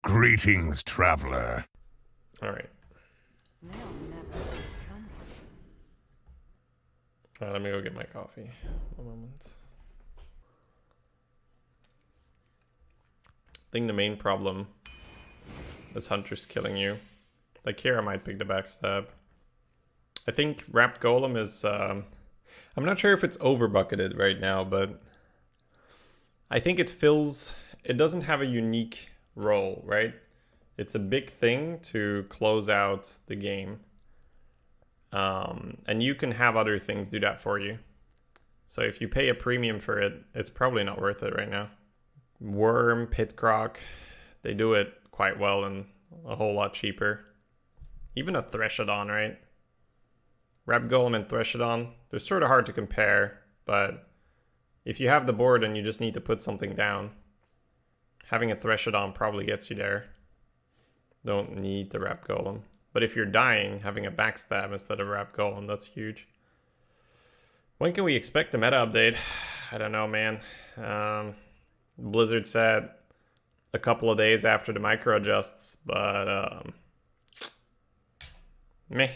Greetings, traveler. Alright. Let me go get my coffee. A moment. I think the main problem is hunters killing you. Like here I might pick the backstab. I think Wrapped Golem is... I'm not sure if it's over bucketed right now, but I think it fills... It doesn't have a unique role, right? It's a big thing to close out the game. And you can have other things do that for you. So if you pay a premium for it, it's probably not worth it right now. Worm, Pitcroc, they do it quite well and a whole lot cheaper. Even a Threshodon, right? Wrapped Golem and Threshodon, they're sort of hard to compare, but if you have the board and you just need to put something down, having a Threshodon probably gets you there. Don't need the Wrapped Golem. But if you're dying, having a backstab instead of Wrapped Golem, that's huge. When can we expect the meta update? I don't know, man. Blizzard said a couple of days after the micro adjusts, but meh.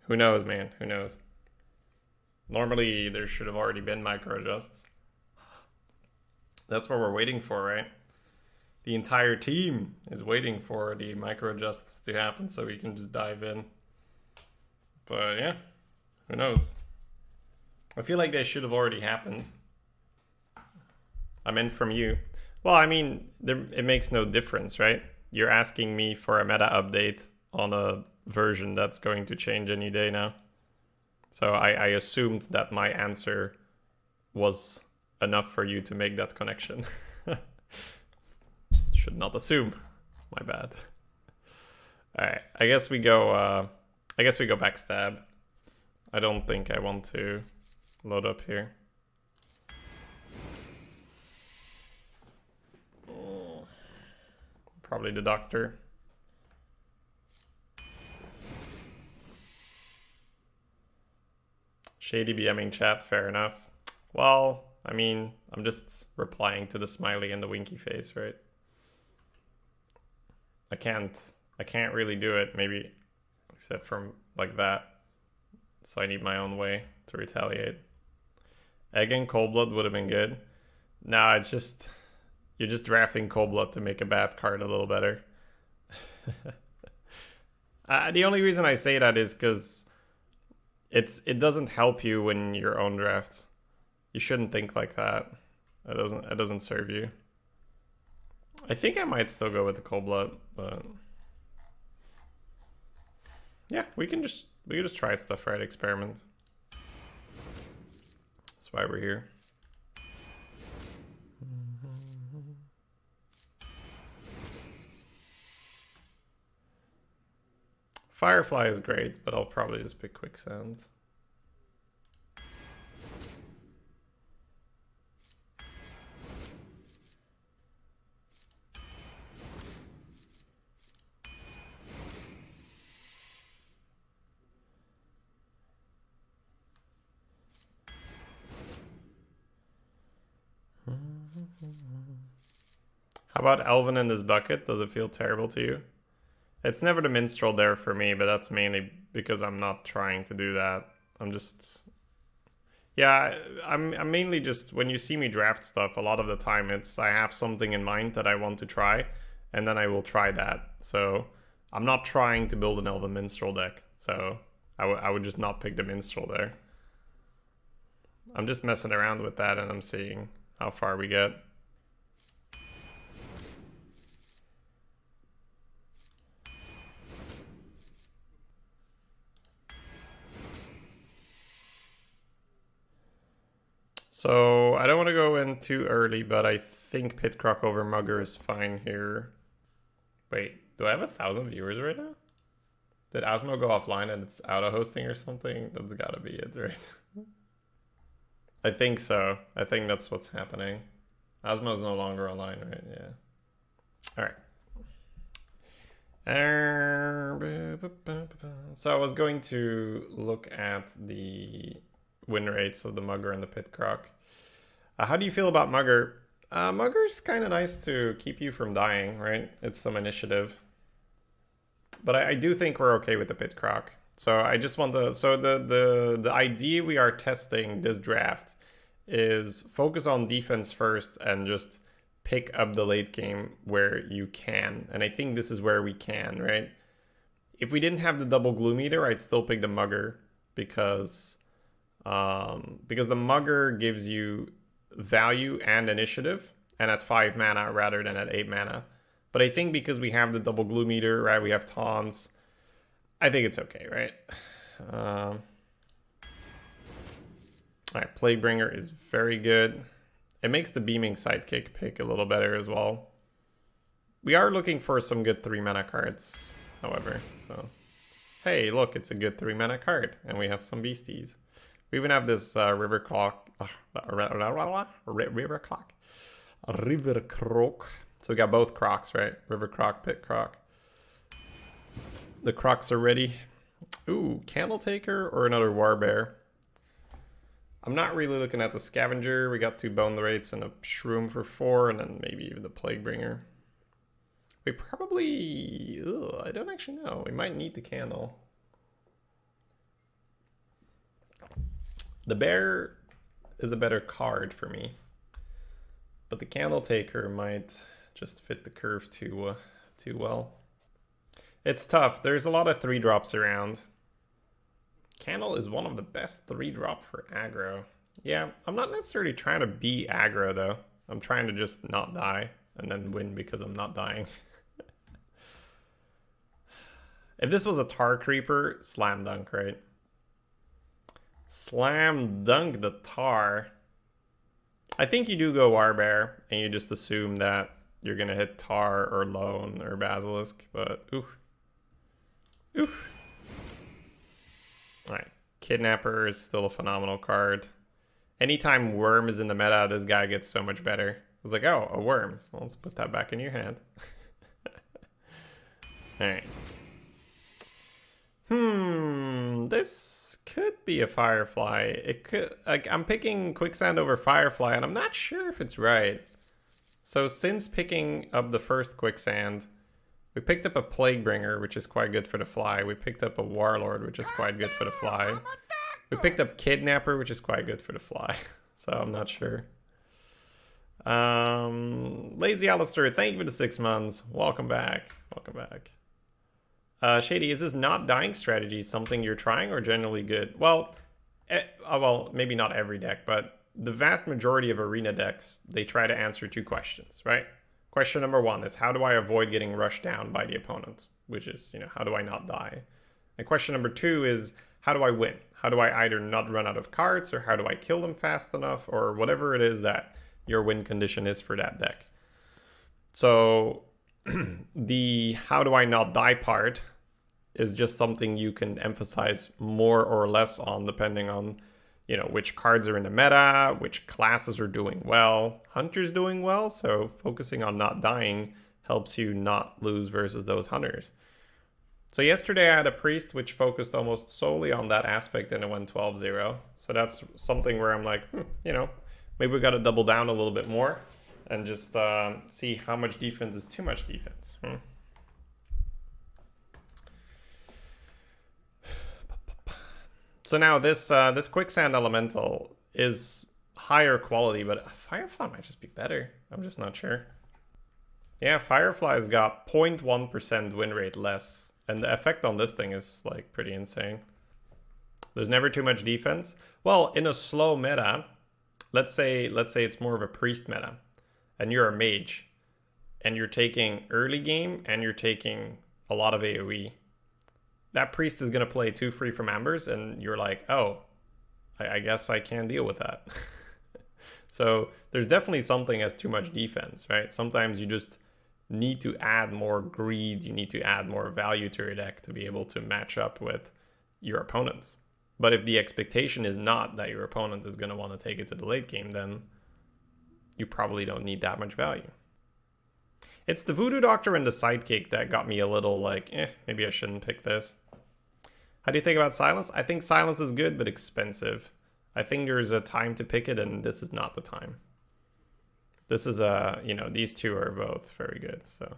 Who knows, man? Who knows? Normally, there should have already been micro adjusts. That's what we're waiting for, right? The entire team is waiting for the micro adjusts to happen so we can just dive in. But yeah, who knows? I feel like they should have already happened. I meant from you. Well, I mean, it makes no difference, right? You're asking me for a meta update on a version that's going to change any day now. So I assumed that my answer was enough for you to make that connection. Should not assume. My bad. Alright, I guess we go backstab. I don't think I want to load up here. Probably the doctor. Shady BMing chat, fair enough. Well, I mean, I'm just replying to the smiley and the winky face, right? I can't really do it, maybe, except from like that. So I need my own way to retaliate. Egg and Coldblood would have been good. Nah, it's just, you're just drafting Coldblood to make a bad card a little better. The only reason I say that is because it doesn't help you win your own drafts. You shouldn't think like that. It doesn't serve you. I think I might still go with the Coldblood, but yeah, we can just try stuff, right? Experiment. That's why we're here. Firefly is great, but I'll probably just pick Quicksand. How about Elven in this bucket? Does it feel terrible to you? It's never the minstrel there for me, but that's mainly because I'm not trying to do that. I'm just... Yeah, I'm mainly just... When you see me draft stuff, a lot of the time it's I have something in mind that I want to try, and then I will try that. So I'm not trying to build an Elven minstrel deck. So I would just not pick the minstrel there. I'm just messing around with that, and I'm seeing how far we get. So I don't want to go in too early, but I think Pitcroc over Mugger is fine here. Wait, do I have 1,000 viewers right now? Did Asmo go offline and it's out of hosting or something? That's gotta be it, right? I think so. I think that's what's happening. Asmo's no longer online, right? Yeah. Alright. So I was going to look at the win rates of the Mugger and the Pitcroc. How do you feel about Mugger? Mugger's kind of nice to keep you from dying, right? It's some initiative. But I do think we're okay with the Pit Croc. So I just want to... So the idea we are testing this draft is focus on defense first and just pick up the late game where you can. And I think this is where we can, right? If we didn't have the double Glue Meter, I'd still pick the Mugger because the Mugger gives you value and initiative, and at 5 mana rather than at 8 mana. But I think because we have the double Glue Meter, right, we have taunts, I think it's okay, right? Alright, Plaguebringer is very good. It makes the Beaming Sidekick pick a little better as well. We are looking for some good 3 mana cards, however, so... Hey, look, it's a good 3 mana card, and we have some beasties. We even have this River Croc. So we got both Crocs, right? River Croc, Pit Croc. The Crocs are ready. Ooh, Candle Taker or another Warbear. I'm not really looking at the Scavenger. We got 2 Bone Wraiths and a Shroom for 4, and then maybe even the Plaguebringer. We probably... Ugh, I don't actually know. We might need the Candle. The Bear is a better card for me. But the Candle Taker might just fit the curve too well. It's tough. There's a lot of 3-drops around. Candle is one of the best 3-drop for aggro. Yeah, I'm not necessarily trying to be aggro though. I'm trying to just not die and then win because I'm not dying. If this was a Tar Creeper, slam dunk, right? Slam dunk the Tar. I think you do go Warbear and you just assume that you're gonna hit Tar or Lone or Basilisk, but oof. Oof. Alright, Kidnapper is still a phenomenal card. Anytime Worm is in the meta, this guy gets so much better. It's like, oh, a Worm. Well, let's put that back in your hand. Alright. This could be a Firefly. It could, like, I'm picking Quicksand over Firefly, and I'm not sure if it's right. So since picking up the first Quicksand, we picked up a Plaguebringer, which is quite good for the fly. We picked up a Warlord, which is quite good for the fly. We picked up Kidnapper, which is quite good for the fly. So I'm not sure. Lazy Alistair, thank you for the 6 months. Welcome back. Welcome back. Shady, is this not dying strategy something you're trying or generally good? Well, well, maybe not every deck, but the vast majority of arena decks, they try to answer 2 questions, right? Question number 1 is, how do I avoid getting rushed down by the opponent? Which is, you know, how do I not die? And question number 2 is, how do I win? How do I either not run out of cards, or how do I kill them fast enough, or whatever it is that your win condition is for that deck. So the how do I not die part is just something you can emphasize more or less on depending on, you know, which cards are in the meta, which classes are doing well. Hunter's doing well, so focusing on not dying helps you not lose versus those hunters. So yesterday I had a priest which focused almost solely on that aspect and it went 12-0. So that's something where I'm like, you know, maybe we got to double down a little bit more and just see how much defense is too much defense. So now this this Quicksand Elemental is higher quality, but Firefly might just be better. I'm just not sure. Yeah, Firefly's got 0.1% win rate less, and the effect on this thing is like pretty insane. There's never too much defense. Well, in a slow meta, let's say it's more of a priest meta, and you're a mage, and you're taking early game, and you're taking a lot of AoE. That priest is going to play 2 free from Ambers, and you're like, oh, I guess I can't deal with that. So there's definitely something as too much defense, right? Sometimes you just need to add more greed, you need to add more value to your deck to be able to match up with your opponents. But if the expectation is not that your opponent is going to want to take it to the late game, then you probably don't need that much value. It's the Voodoo Doctor and the Sidekick that got me a little like, maybe I shouldn't pick this. How do you think about Silence? I think Silence is good, but expensive. I think there's a time to pick it, and this is not the time. This is you know, these two are both very good, so.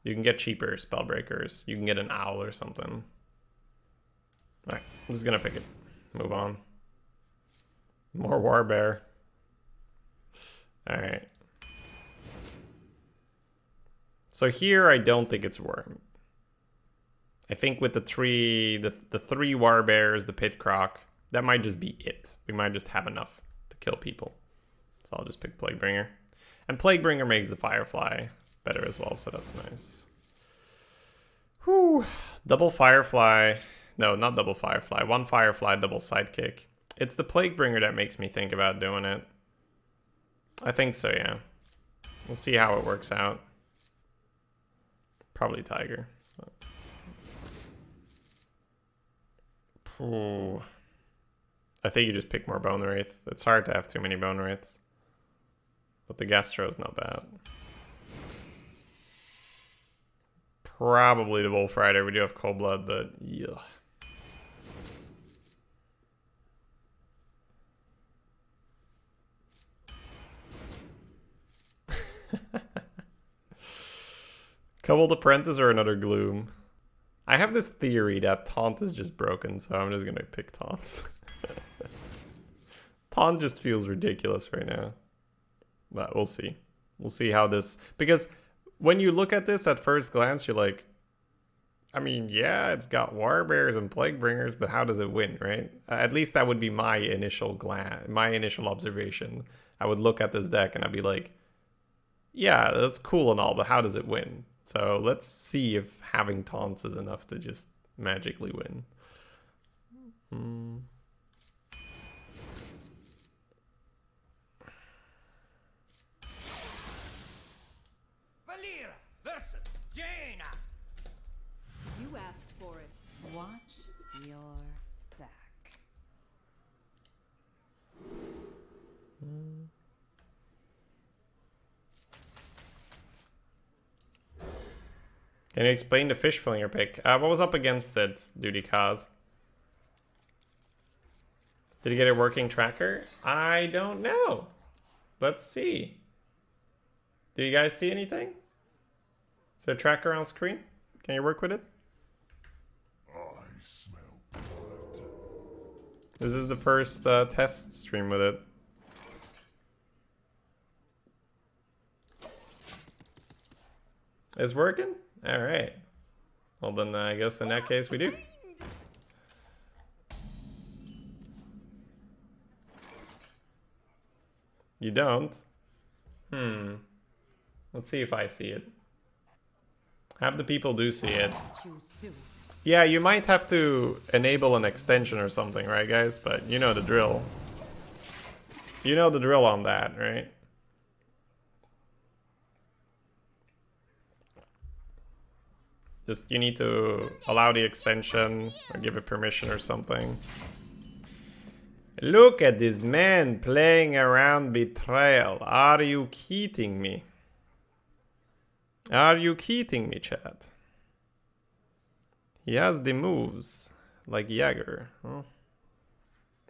You can get cheaper Spellbreakers. You can get an Owl or something. Alright, I'm just gonna pick it. Move on. More Warbear. Alright. So here, I don't think it's Worm. I think with the three Warbears, the Pit Croc, that might just be it. We might just have enough to kill people. So I'll just pick Plaguebringer. And Plaguebringer makes the Firefly better as well, so that's nice. Whew. Double Firefly. No, not double Firefly. One Firefly, double Sidekick. It's the Plaguebringer that makes me think about doing it. I think so, yeah. We'll see how it works out. Probably Tiger. Ooh. I think you just pick more Bone Wraith. It's hard to have too many Bone Wraiths. But the Gastro's not bad. Probably the Wolf Rider. We do have Cold Blood, but yeah. Cobalt Apprentice or another Gloom? I have this theory that Taunt is just broken, so I'm just gonna pick Taunts. Taunt just feels ridiculous right now. But we'll see. We'll see how this... Because when you look at this at first glance, you're like... I mean, yeah, it's got Warbears and Plaguebringers, but how does it win, right? At least that would be my initial observation. I would look at this deck and I'd be like... Yeah, that's cool and all, but how does it win? So let's see if having Taunts is enough to just magically win. Valera versus Jaina. You asked for it. Watch your back. Can you explain the fish flinger pick? What was up against it, Duty Cause? Did you get a working tracker? I don't know. Let's see. Do you guys see anything? Is there a tracker on screen? Can you work with it? I smell blood. This is the first test stream with it. It's working? Alright. Well then I guess in that case we do. You don't? Let's see if I see it. Half the people do see it. Yeah, you might have to enable an extension or something, right guys? But you know the drill. You know the drill on that, right? Just you need to allow the extension or give it permission or something. Look at this man playing around Betrayal. Are you kidding me? Are you kidding me, chat? He has the moves like Jäger. Huh?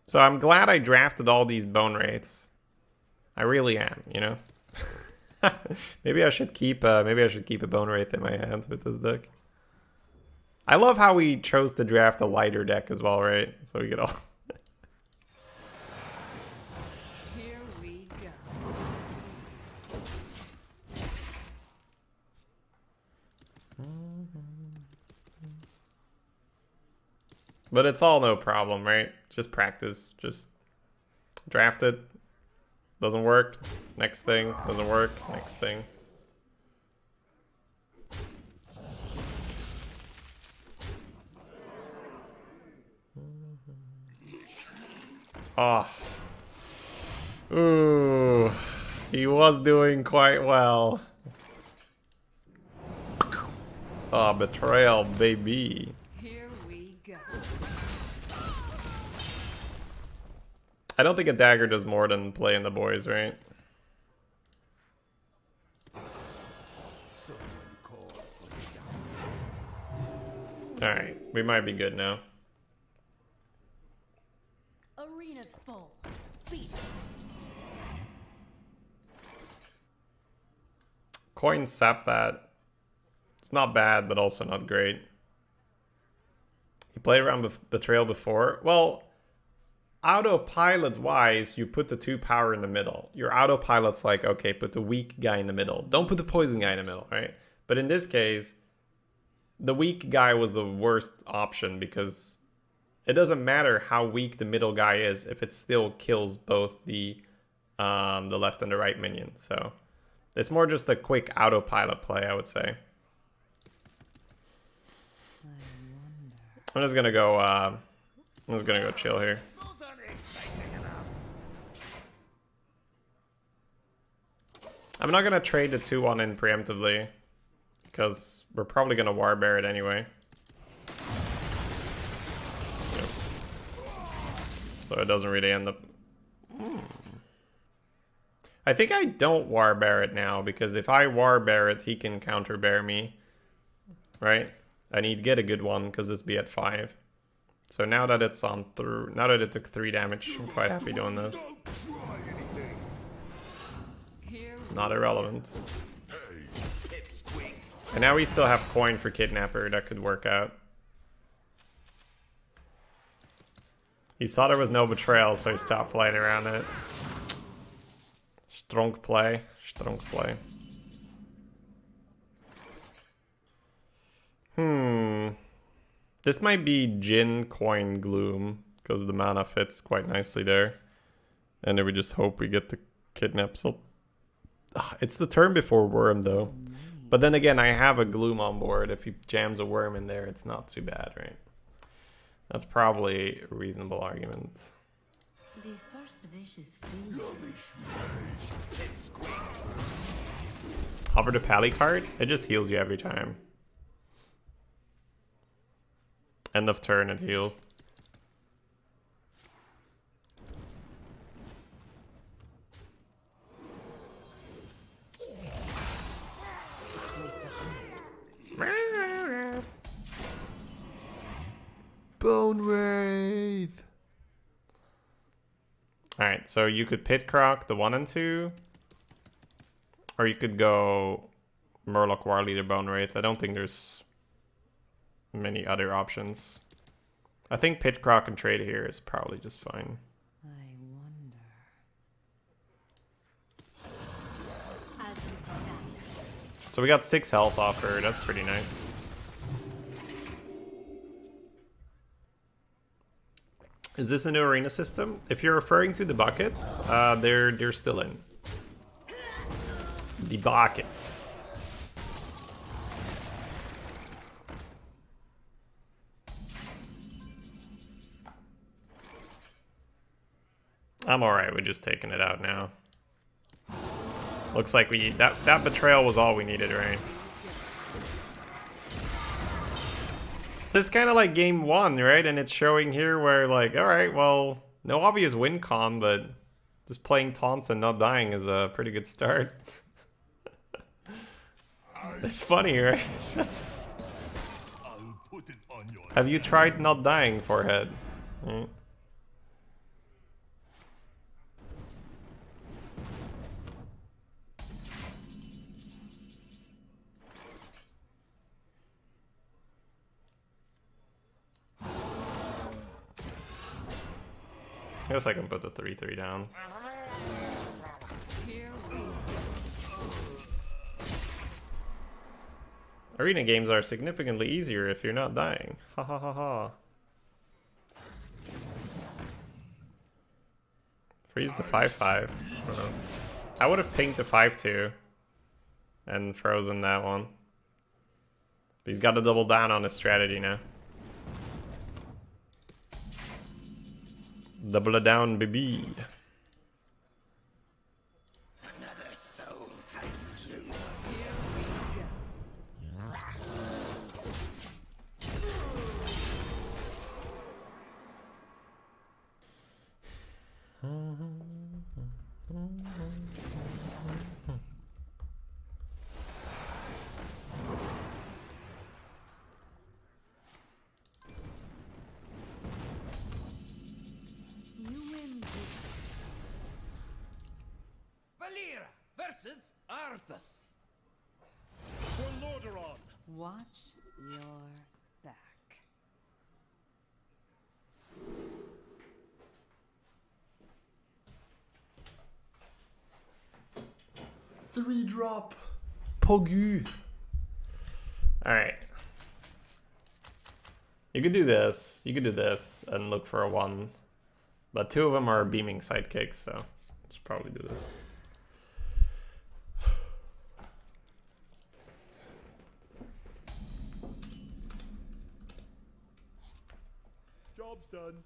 So I'm glad I drafted all these Bone Wraiths. I really am, you know? Maybe I should keep a Bone Wraith in my hands with this deck. I love how we chose to draft a lighter deck as well, right? So we get all... Here we go. But it's all no problem, right? Just practice. Just draft it. Doesn't work. Next thing. Doesn't work. Next thing. Oh. Ooh. He was doing quite well. Oh, Betrayal, baby. Here we go. I don't think a dagger does more than playing the boys, right? Alright, we might be good now. Arena's full. Beat it. Coin sap that. It's not bad, but also not great. He played around Betrayal before. Well, autopilot-wise, you put the 2 power in the middle. Your autopilot's like, okay, put the weak guy in the middle. Don't put the poison guy in the middle, right? But in this case, the weak guy was the worst option because it doesn't matter how weak the middle guy is if it still kills both the left and the right minion. So it's more just a quick autopilot play, I would say. I'm just gonna go chill here. Those aren't exciting enough. I'm not gonna trade the 2-1 in preemptively because we're probably gonna Warbear it anyway. Yep. So it doesn't really end up. I think I don't Warbear it now because if I Warbear it, he can counter bear me, right? I need to get a good one because this be at 5. So now that it's on through, now that it took 3 damage, I'm quite happy doing this. Don't try anything. It's not irrelevant. Hey, And now we still have coin for Kidnapper. That could work out. He saw there was no betrayal, so he stopped playing around it. Strong play. Strong play. This might be Jin, Coin, Gloom, because the mana fits quite nicely there. And then we just hope we get the Kidnap. So it's the turn before Worm, though. But then again, I have a Gloom on board. If he jams a Worm in there, it's not too bad, right? That's probably a reasonable argument. The first wish is Hover the Pally card? It just heals you every time. End of turn, it heals. Bone Wave! Alright, so you could Pit Croc the 1 and 2. Or you could go Murloc War Leader Bone Wraith. I don't think there's many other options. I think Pit Croc and trade here is probably just fine. I wonder. As you desire. So we got 6 health off her. That's pretty nice. Is this a new arena system? If you're referring to the buckets, they're still in. The buckets. I'm alright with just taking it out now. Looks like that betrayal was all we needed, right? So it's kind of like game 1, right? And it's showing here where like, alright, well, no obvious win con, but just playing taunts and not dying is a pretty good start. It's funny, right? I'll put it on your Have you tried not dying, Forehead? Mm. I guess I can put the 3/3 down. Here we go. Arena games are significantly easier if you're not dying. Ha ha ha ha. Freeze the 5/5. I would have pinged the 5/2 and frozen that one. But he's got to double down on his strategy now. Double it down, baby. Valera versus Arthas. Order on. Watch your back. 3-drop. Pogu. Alright. You could do this. You could do this and look for a 1. But 2 of them are beaming sidekicks, so let's probably do this. Job's done.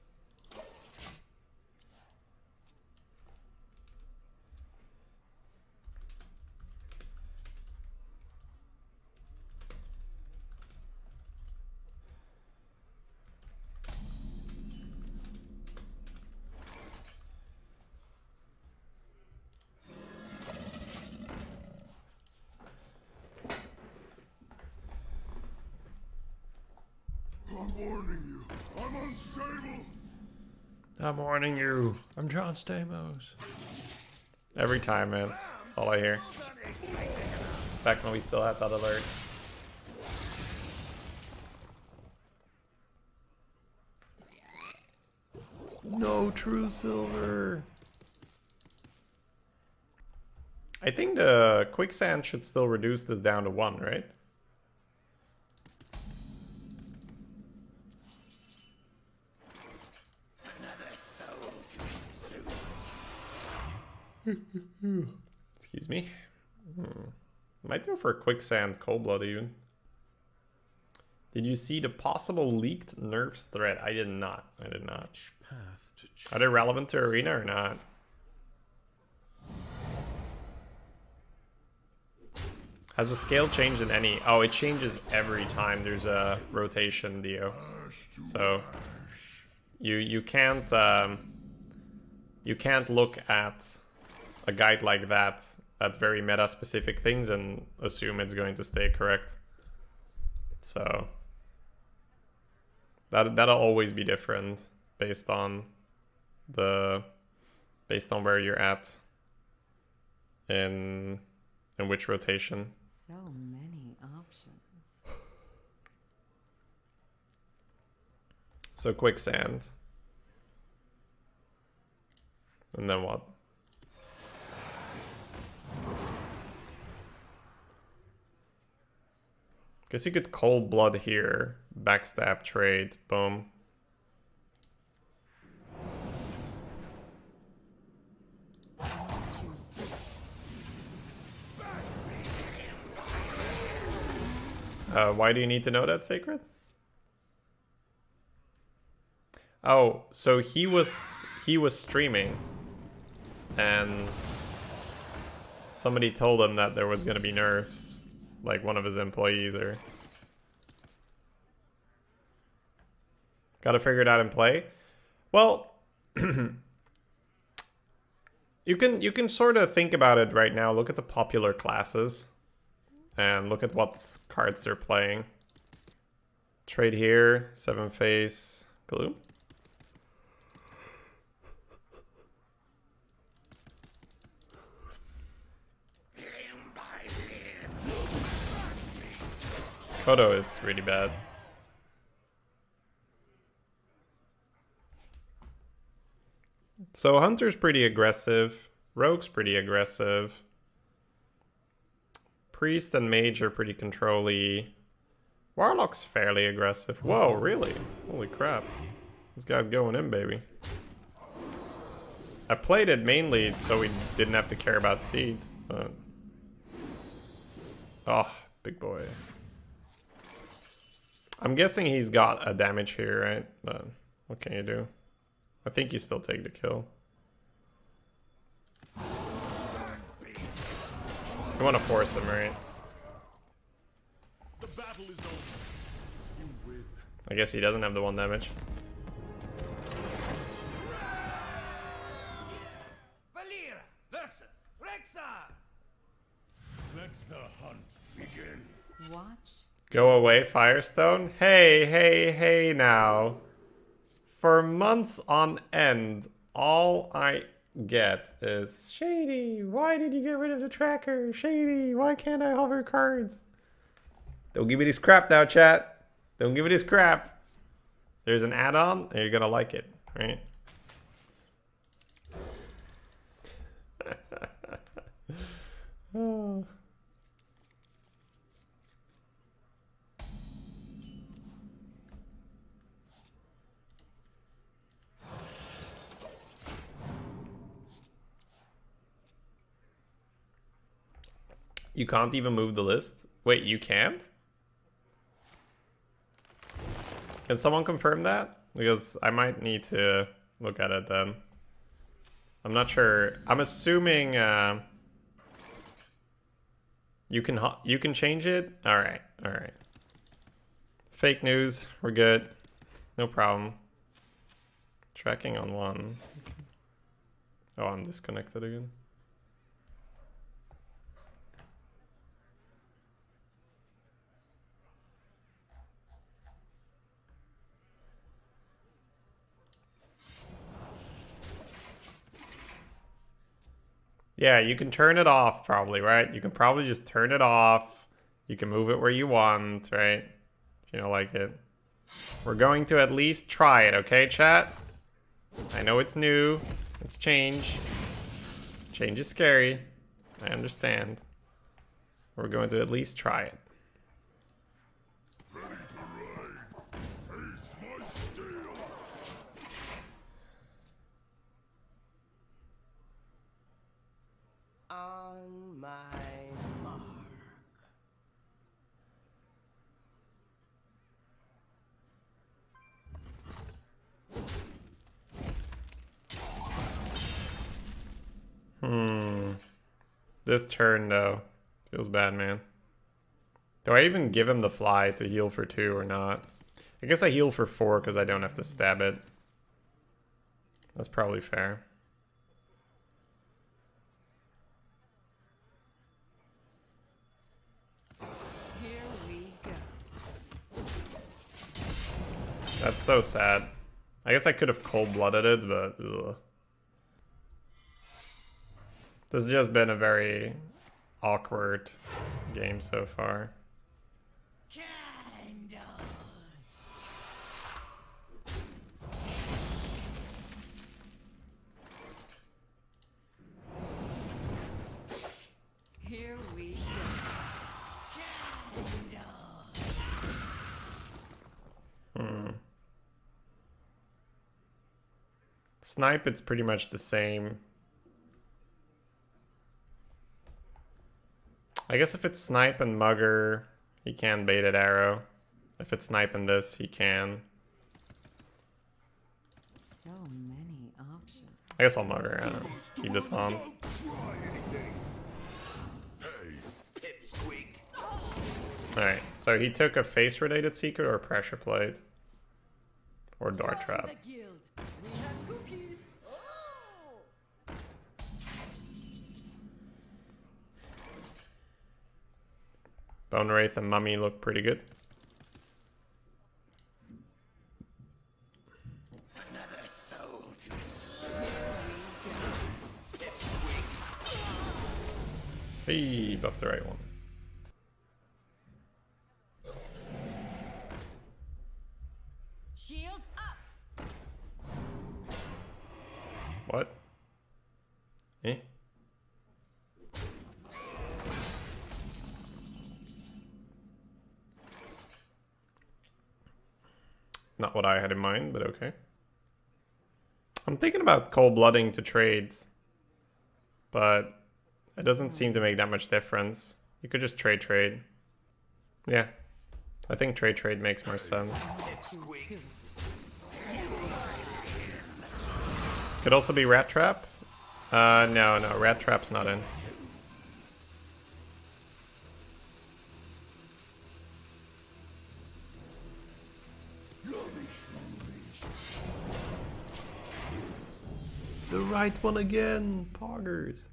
I'm warning you. I'm unstable. I'm warning you. I'm John Stamos. Every time, man. That's all I hear. Back when we still had that alert. No true silver. I think the quicksand should still reduce this down to 1, right? Excuse me. Might go for a quicksand cold blood even. Did you see the possible leaked nerfs thread? I did not. I did not. Are they relevant to Arena or not? Has the scale changed in any? Oh, it changes every time there's a rotation, Dio. So you can't look at a guide like that at very meta specific things and assume it's going to stay correct. So that'll always be different based on where you're at in which rotation. So many options. So quicksand. And then what? Guess you could cold blood here. Backstab trade. Boom. Why do you need to know that, Sacred? Oh, so he was streaming and somebody told him that there was going to be nerfs, like one of his employees or got to figure it out and play. Well, you can sort of think about it right now. Look at the popular classes and look at what cards they're playing. Trade here, 7 face, glue. Kodo is really bad. So Hunter's pretty aggressive. Rogue's pretty aggressive. Priest and Mage are pretty control-y. Warlock's fairly aggressive. Whoa, really? Holy crap. This guy's going in, baby. I played it mainly so we didn't have to care about steeds, but... Oh, big boy. I'm guessing he's got a damage here, right? But what can you do? I think you still take the kill. You want to force him, right? The battle is over. You win. I guess he doesn't have the 1 damage. Valir versus Rexar. Let the hunt begin. Watch. Go away, Firestone. Hey, hey, hey now. For months on end, all I get is, Shady, why did you get rid of the tracker? Shady, why can't I hover cards? Don't give me this crap now, chat. Don't give me this crap. There's an add-on, and you're gonna like it, right? You can't even move the list? Wait, you can't? Can someone confirm that? Because I might need to look at it then. I'm not sure. I'm assuming you can change it? Alright, alright. Fake news, we're good. No problem. Tracking on one. Oh, I'm disconnected again. Yeah, you can turn it off probably, right? You can probably just turn it off. You can move it where you want, right? If you don't like it. We're going to at least try it, okay, chat? I know it's new. It's change. Change is scary. I understand. We're going to at least try it. Ready to ride. Taste my steel. On my mark. This turn, though, feels bad, man. Do I even give him the fly to heal for 2 or not? I guess I heal for 4 because I don't have to stab it. That's probably fair. Here we go. That's so sad. I guess I could have cold-blooded it, but ugh. This has just been a very awkward game so far. Here we go. Snipe, it's pretty much the same. I guess if it's snipe and mugger, he can baited arrow. If it's snipe and this, he can. So many options. I guess I'll mugger. I don't know. Keep the taunt. Don't try anything. Hey, pipsqueak. Alright, so he took a face-related secret or pressure plate. Or dart trap. Bone Wraith and Mummy look pretty good. Hey, buff the right one. Shields up. What? Eh? Not what I had in mind, but okay. I'm thinking about cold-blooding to trades, but it doesn't seem to make that much difference. You could just trade. Yeah, I think trade makes more sense. Could also be Rat Trap. No, Rat Trap's not in. The right one again, poggers.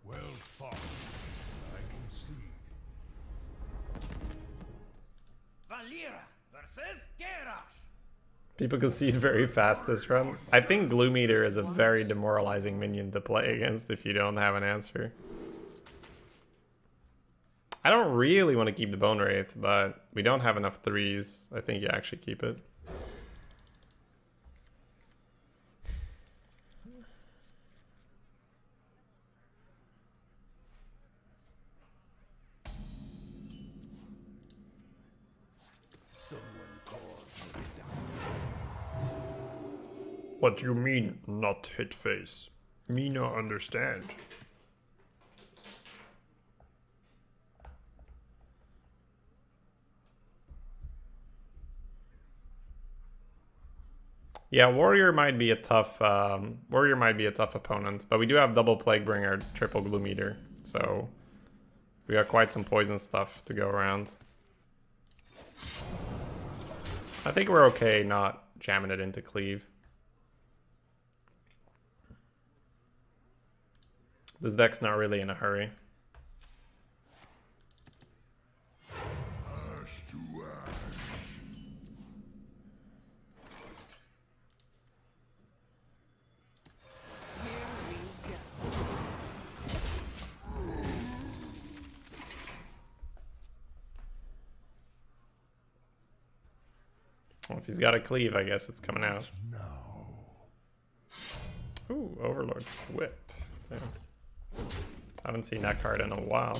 Well fought. I concede. Valera versus Garrosh. People concede very fast this run. I think Glue Meter is a very demoralizing minion to play against if you don't have an answer. I don't really want to keep the Bone Wraith, but we don't have enough 3s. I think you actually keep it. What you mean, not hit face? Me not understand. Yeah, Warrior might be a tough opponent, but we do have double Plaguebringer, triple Gloom Eater, so we got quite some poison stuff to go around. I think we're okay not jamming it into cleave. This deck's not really in a hurry. Ash to ash. Here we go. Well, if he's got a cleave, I guess it's coming out. Now. Ooh, Overlord's Whip. Damn. Haven't seen that card in a while.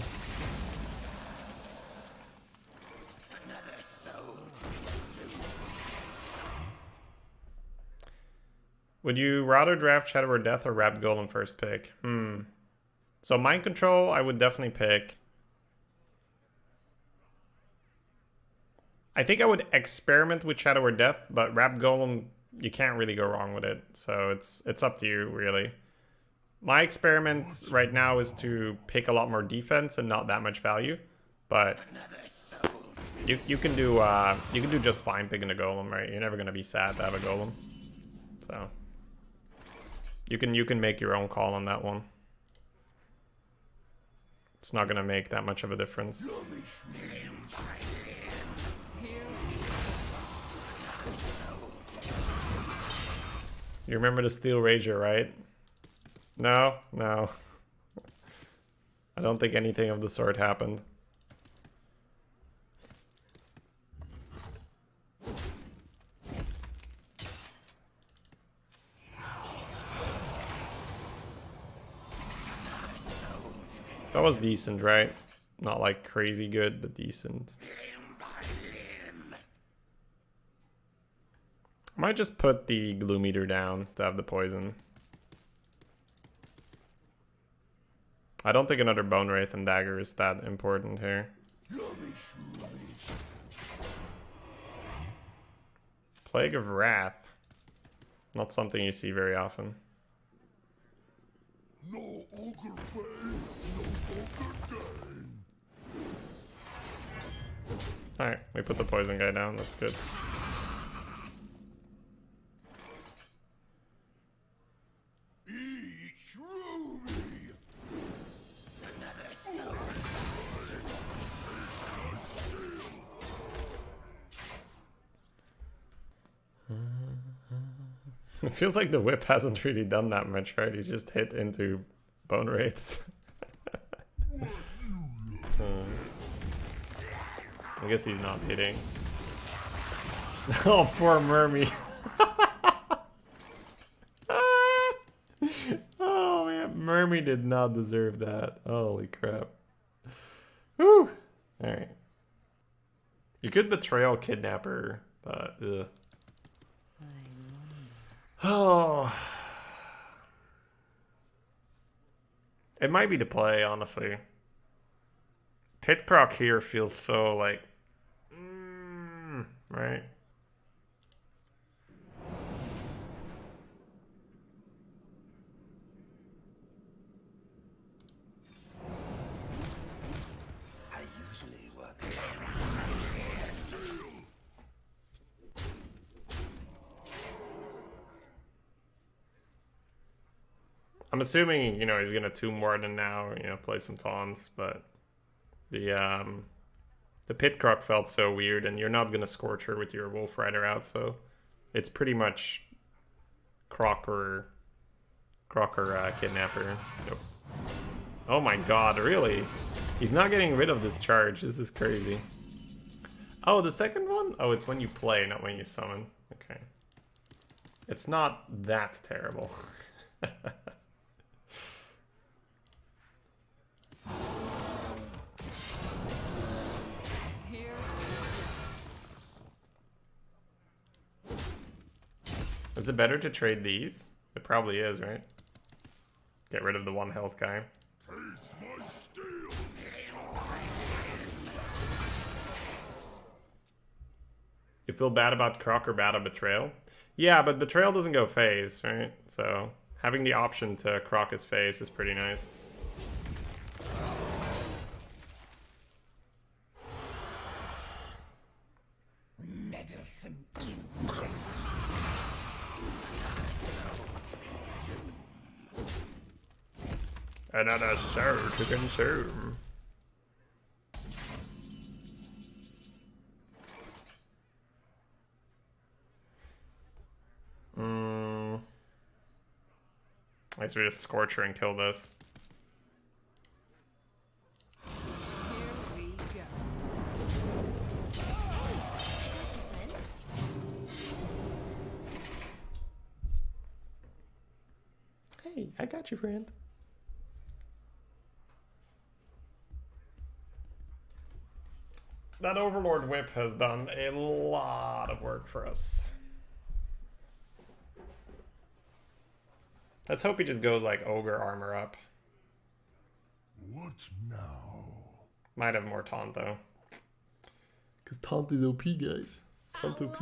Would you rather draft Shadow or Death or Wrapped Golem first pick? So Mind Control, I would definitely pick. I think I would experiment with Shadow or Death, but Wrapped Golem, you can't really go wrong with it. So it's up to you, really. My experiment right now is to pick a lot more defense and not that much value, but you can do just fine picking a golem, right? You're never gonna be sad to have a golem, so you can make your own call on that one. It's not gonna make that much of a difference. You remember the Steel Rager, right? No, no. I don't think anything of the sort happened. That was decent, right? Not like crazy good, but decent. I might just put the Gloom Eater down to have the poison. I don't think another Bone Wraith and Dagger is that important here. Plague of Wrath. Not something you see very often. No ogre pain, no ogre gain. Alright, we put the poison guy down, that's good. Each ruby. It feels like the whip hasn't really done that much, right? He's just hit into Bone Wraiths. I guess he's not hitting. Oh, poor Mermy. Oh man, Mermy did not deserve that. Holy crap. Whew. Alright. You could Betrayal Kidnapper, but ugh. Oh. It might be to play, honestly. Pitcrock here feels so like right? I usually work. I'm assuming, you know, he's gonna Tomb Warden now, you know, play some taunts, but the Pitcrock felt so weird, and you're not gonna Scorch her with your Wolf Rider out, so it's pretty much Crocker Kidnapper. Yep. Oh my god, really? He's not getting rid of this charge. This is crazy. Oh, the second one? Oh, it's when you play, not when you summon. Okay. It's not that terrible. Is it better to trade these? It probably is, right? Get rid of the 1 health guy. Taste my steel. You feel bad about Croc or bad about Betrayal? Yeah, but Betrayal doesn't go phase, right? So having the option to Croc his phase is pretty nice. Medicine insect. Another soul to consume. I guess we just Scorcher and kill this. Here we go. Hey, I got you, friend. That Overlord Whip has done a lot of work for us. Let's hope he just goes like Ogre armor up. What now? Might have more Taunt though. Because Taunt is OP, guys. Taunt OP.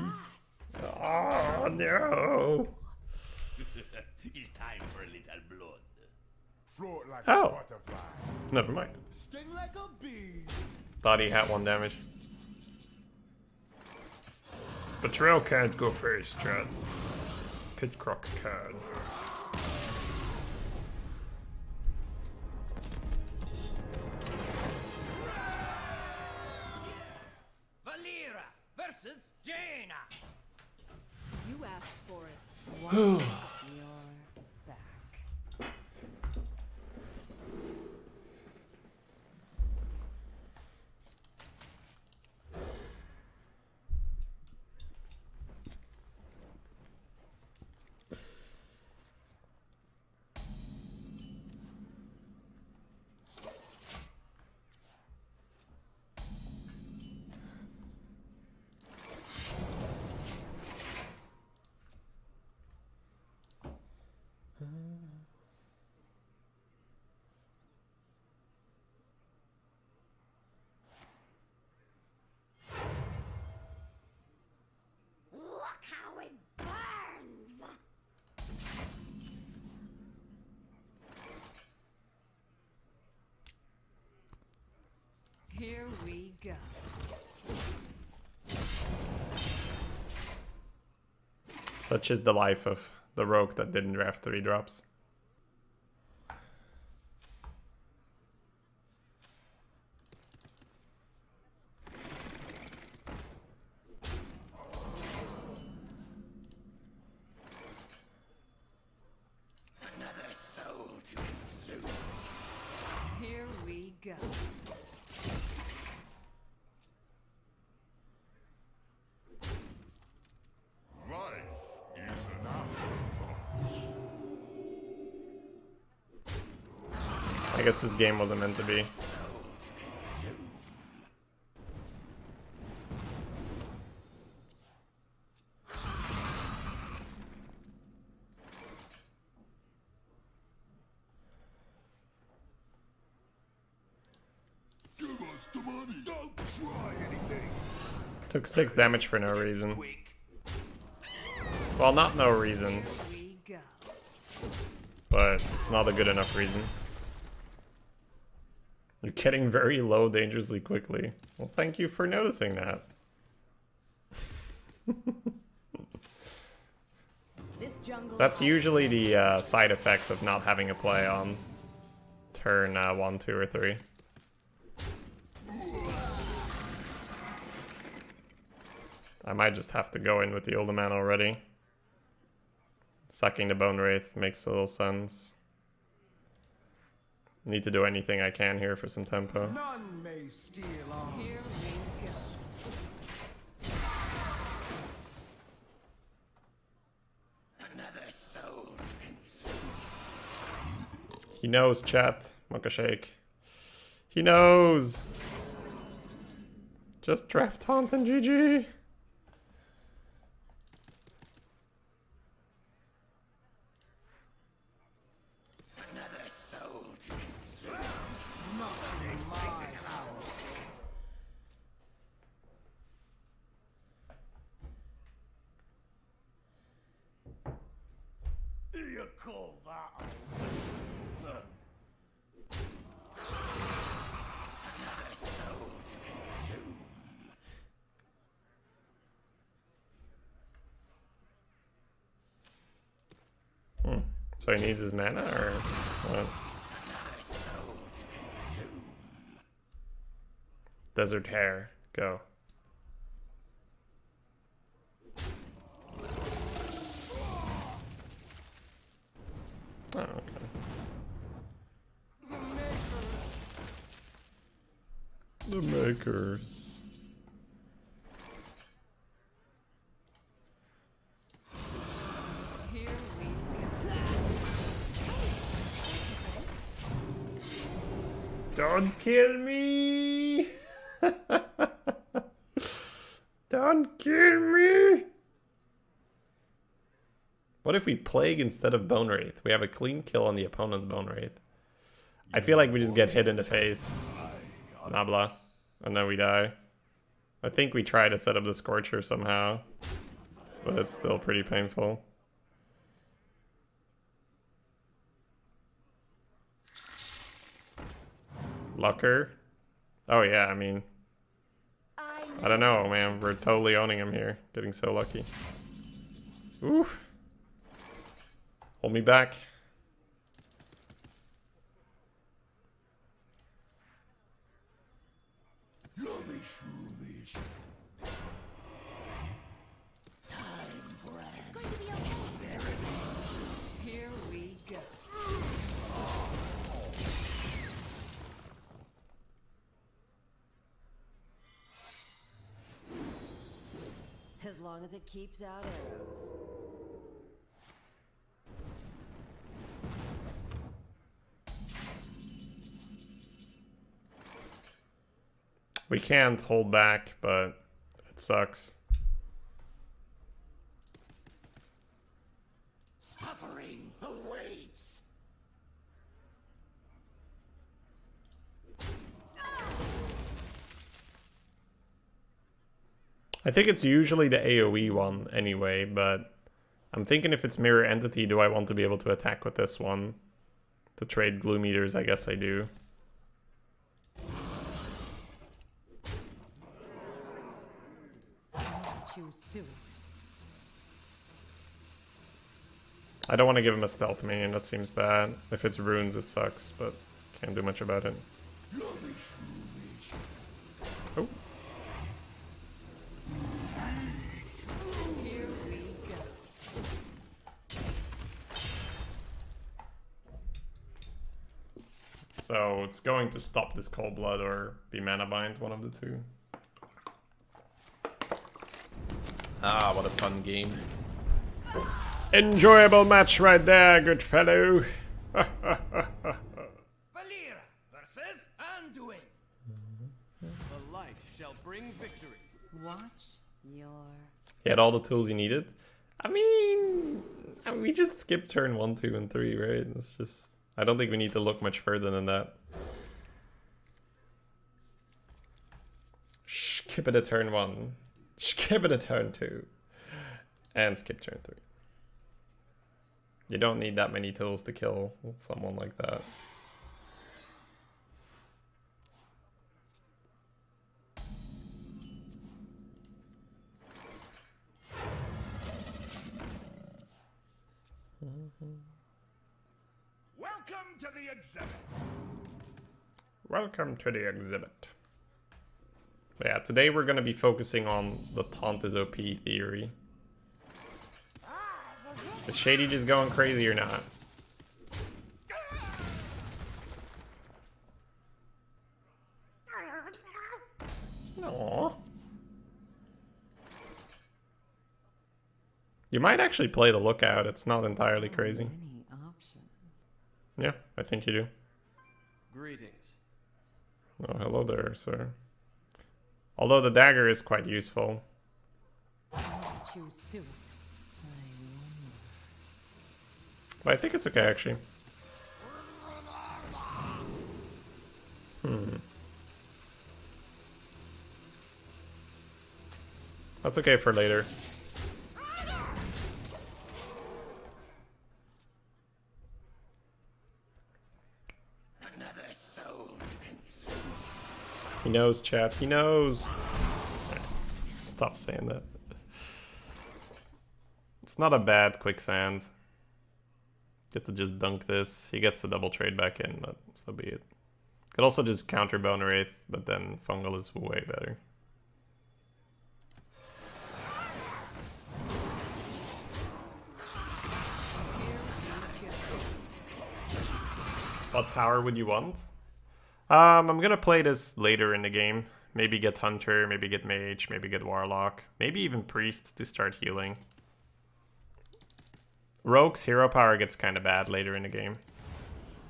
Oh no! It's time for a little blood. Float like Oh. a butterfly. Never mind. Sting like a bee. Thought he had 1 damage. Betrayal can't go first, Chad. Pit Croc can. Valera versus Jaina. You asked for it. One your back. Look how it burns! Here we go. Such is the life of the rogue that didn't draft 3 drops. Another soul to consume. Here we go. Life is an afterthought. I guess this game wasn't meant to be. Give us the money. Don't try anything. Took 6 damage for no reason. Well, not no reason, Here we go. but not a good enough reason. You're getting very low dangerously quickly. Well, thank you for noticing that. This jungle. That's usually the side effect of not having a play on turn 1, 2, or 3. I might just have to go in with the older man already. Sucking the Bone Wraith makes a little sense. Need to do anything I can here for some tempo. None may steal our Here we go. Another soul to consume. He knows, chat. Mocha Shake. He knows. Just draft Taunt and GG. Another soul to consume. You call that another soul to consume. So he needs his mana, or what? Desert Hare, go. Oh, okay. The makers. Here we go. Don't kill me! Don't kill me! What if we Plague instead of Bone Wraith? We have a clean kill on the opponent's Bone Wraith. I feel like we just get hit in the face. Nabla. And then we die. I think we try to set up the Scorcher somehow. But it's still pretty painful. Lucker. Oh yeah, I mean, I don't know, man. We're totally owning him here. Getting so lucky. Oof. Hold me back. It's going to be okay. Here we go. As long as it keeps out arrows. We can't hold back, but it sucks. Suffering awaits. I think it's usually the AoE one anyway, but I'm thinking if it's Mirror Entity, do I want to be able to attack with this one? To trade Glue Meters, I guess I do. Too soon. I don't want to give him a stealth minion, that seems bad. If it's runes, it sucks, but can't do much about it. Oh. Here we go. So it's going to stop this Cold Blood or be Mana Bind, one of the two. Ah, what a fun game. Enjoyable match right there, good fellow. Valir versus Anduin. The light shall bring victory. Watch your. He had all the tools he needed. I mean, we just skipped turn 1, 2, and 3, right? It's just, I don't think we need to look much further than that. Skip it a turn 1. Skip it a turn 2. And skip turn 3. You don't need that many tools to kill someone like that. Welcome to the exhibit. Welcome to the exhibit. But yeah, today we're going to be focusing on the Taunt is OP theory. Is Shady just going crazy or not? Aww. You might actually play the Lookout. It's not entirely crazy. Many options. Yeah, I think you do. Greetings. Oh, hello there, sir. Although the dagger is quite useful. Choose soon. But I think it's okay, actually. That's okay for later. He knows, chat. He knows. Stop saying that. It's not a bad quicksand. Get to just dunk this. He gets the double trade back in, but so be it. Could also just counter Bone Wraith, but then Fungal is way better. What power would you want? I'm gonna play this later in the game. Maybe get Hunter, maybe get Mage, maybe get Warlock, maybe even Priest to start healing. Rogue's hero power gets kind of bad later in the game.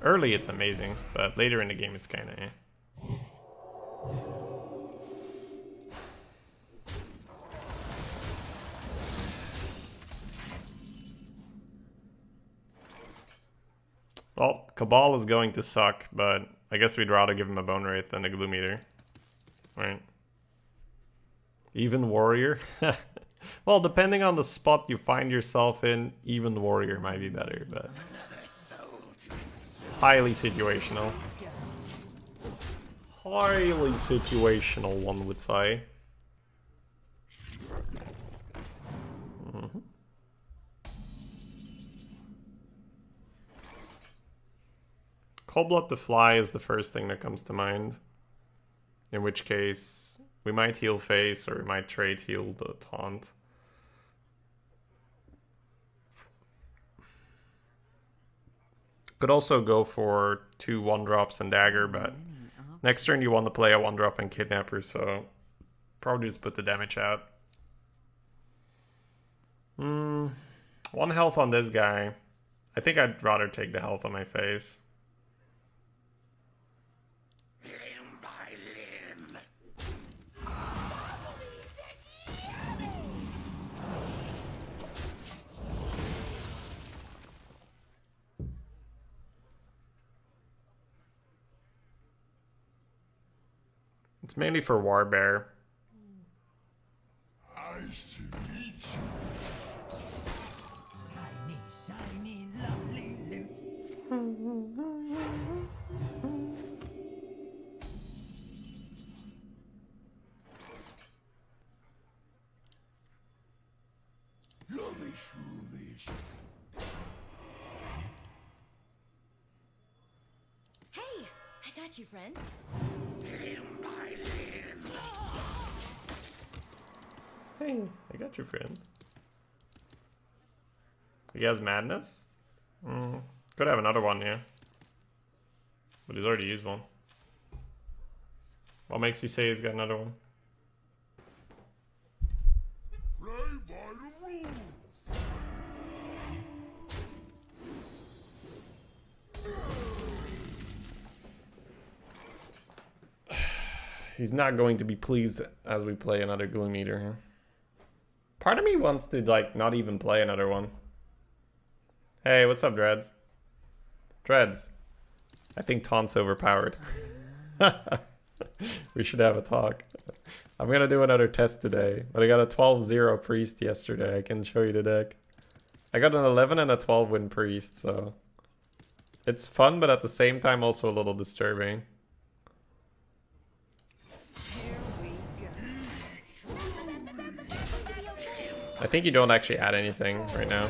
Early it's amazing, but later in the game it's kind of eh. Well, Cabal is going to suck, but I guess we'd rather give him a Bone Wraith than a Gloom Eater. Right. Even Warrior? Well, depending on the spot you find yourself in, even Warrior might be better, but... highly situational. Highly situational, one would say. Coldblood the Fly is the first thing that comes to mind. In which case, we might heal face or we might trade heal the Taunt. Could also go for 2 1-drops and Dagger, but next turn you want to play a 1-drop and Kidnapper, so probably just put the damage out. 1 health on this guy. I think I'd rather take the health on my face. Limb by limb. It's mainly for Warbear. I should meet you. Shiny, shiny, lovely loot. Yummy shroomies. Hey, I got you, friend. Limb by limb. Hey, I got your friend. He has Madness? Could have another one, yeah. But he's already used one. What makes you say he's got another one? Play by the rules. He's not going to be pleased as we play another Gloom Eater here. Part of me wants to, like, not even play another one. Hey, what's up, Dreads? Dreads. I think Taunt's overpowered. We should have a talk. I'm gonna do another test today, but I got a 12-0 Priest yesterday. I can show you the deck. I got an 11 and a 12 win Priest, so... it's fun, but at the same time also a little disturbing. Here we go. I think you don't actually add anything right now.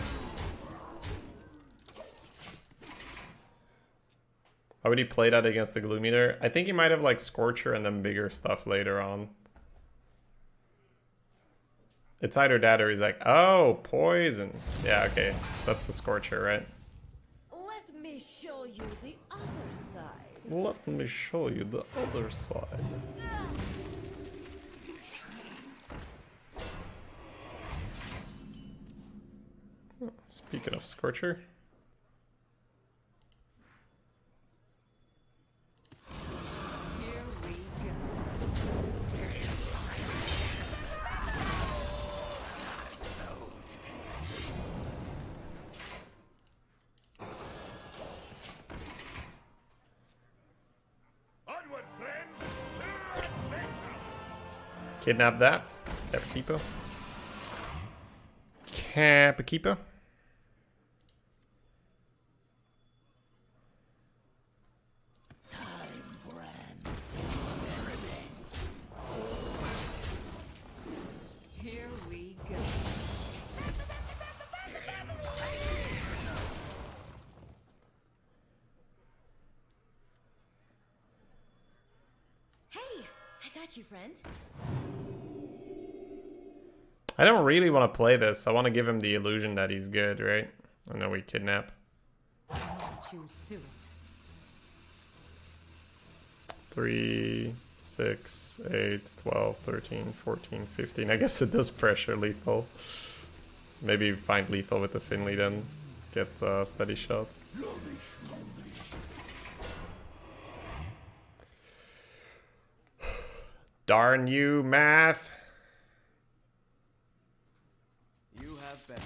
How would he play that against the Gloom Eater? I think he might have like Scorcher and then bigger stuff later on. It's either that or he's like, oh, poison. Yeah, okay. That's the Scorcher, right? Let me show you the other side. Let me show you the other side. Speaking of Scorcher. Here we go. Onward, friends! To adventure! Kidnap that. Capkeeper. Capkeeper. Here we go. Hey, I got you, friend. I don't really want to play this. I want to give him the illusion that he's good, right? I know we kidnap. Choose soon. 3, 6, 8, 12, 13, 14, 15. I guess it does pressure lethal. Maybe find lethal with the Finley then. Get steady shot. Darn you, math. You have been.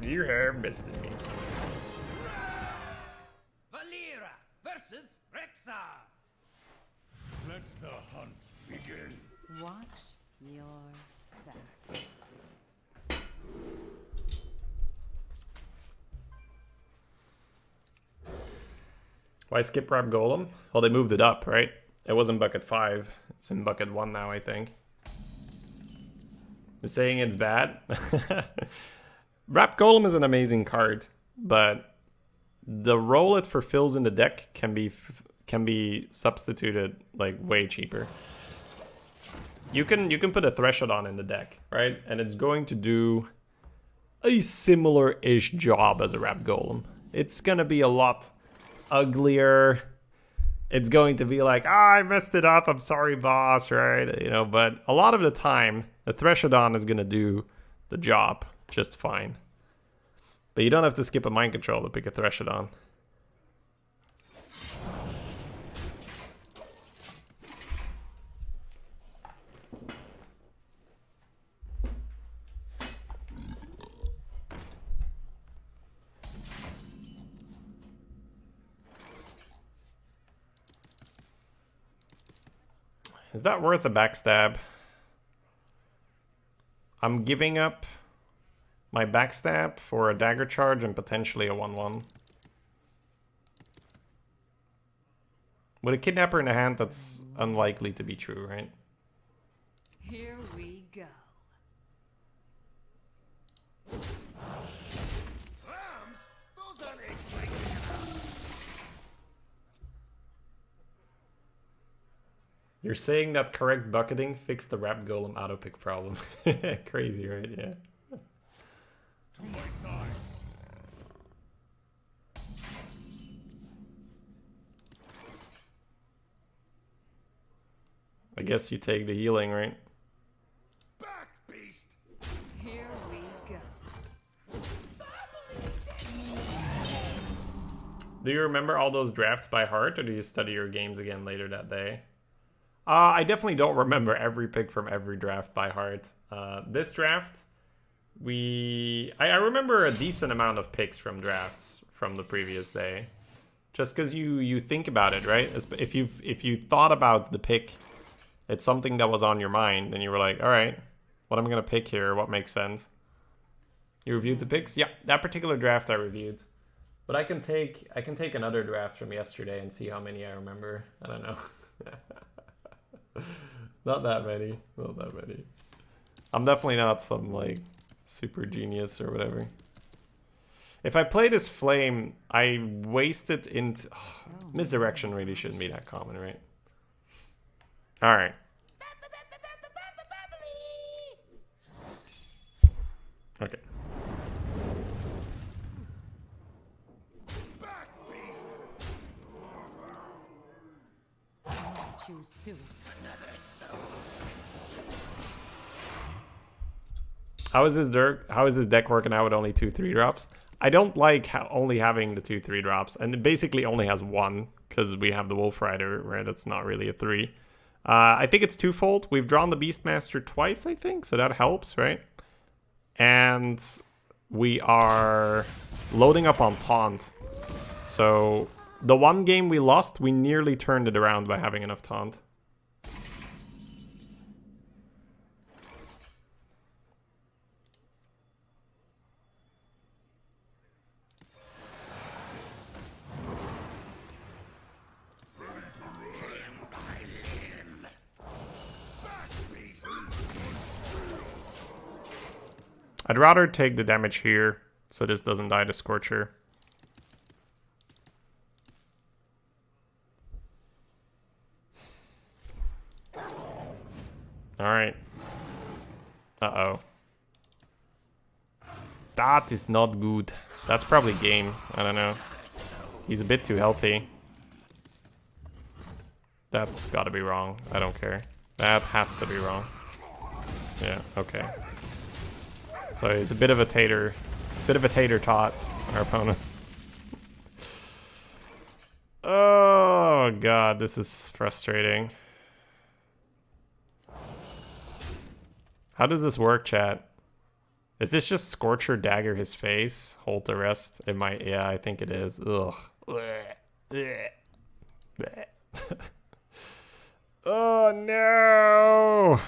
You have bested me. Valera versus Rexa. Let the hunt begin. Watch your back. Why skip Rap Golem? Well, they moved it up, right? It was in bucket 5. It's in bucket 1 now, I think. You're saying it's bad? Rap Golem is an amazing card, but the role it fulfills in the deck can be substituted like way cheaper. You can put a Threshodon in the deck, right? And it's going to do a similar-ish job as a Rap Golem. It's gonna be a lot uglier. It's going to be like, I messed it up, I'm sorry, boss, right? You know, but a lot of the time, the Threshodon is gonna do the job just fine. But you don't have to skip a Mind Control to pick a Threshodon. Is that worth a backstab? I'm giving up my backstab for a dagger charge and potentially a 1/1. With a kidnapper in the hand, that's unlikely to be true, right? Here we go. Rams? Those aren't exciting. You're saying that correct bucketing fixed the Rap Golem auto pick problem. Crazy, right? Yeah. To my side. I guess you take the healing, right? Back, beast! Here we go. Do you remember all those drafts by heart, or do you study your games again later that day? I definitely don't remember every pick from every draft by heart. This draft, I remember a decent amount of picks from drafts from the previous day, just because you think about it, right? If you thought about the pick, it's something that was on your mind, and you were like, all right, what am I gonna pick here? What makes sense? You reviewed the picks? Yeah, that particular draft I reviewed, but I can take another draft from yesterday and see how many I remember. I don't know. Not that many. Not that many. I'm definitely not some like super genius or whatever. If I play this flame, I waste it into misdirection. Really shouldn't be that common, right? All right. Okay. Back, beast! Choose soon. How is this deck working out with only 2 3-drops? I don't like only having the 2 3-drops, and it basically only has 1 because we have the Wolf Rider, where that's not really a 3. I think it's twofold. We've drawn the Beastmaster twice, I think, so that helps, right? And we are loading up on Taunt. So the one game we lost, we nearly turned it around by having enough Taunt. I'd rather take the damage here, so this doesn't die to Scorcher. Alright. Uh-oh. That is not good. That's probably game. I don't know. He's a bit too healthy. That's gotta be wrong. I don't care. That has to be wrong. Yeah, okay. So he's a bit of a tater tot, our opponent. Oh god, this is frustrating. How does this work, chat? Is this just Scorcher dagger his face? Hold the rest? It might, yeah, I think it is. Ugh. Oh no!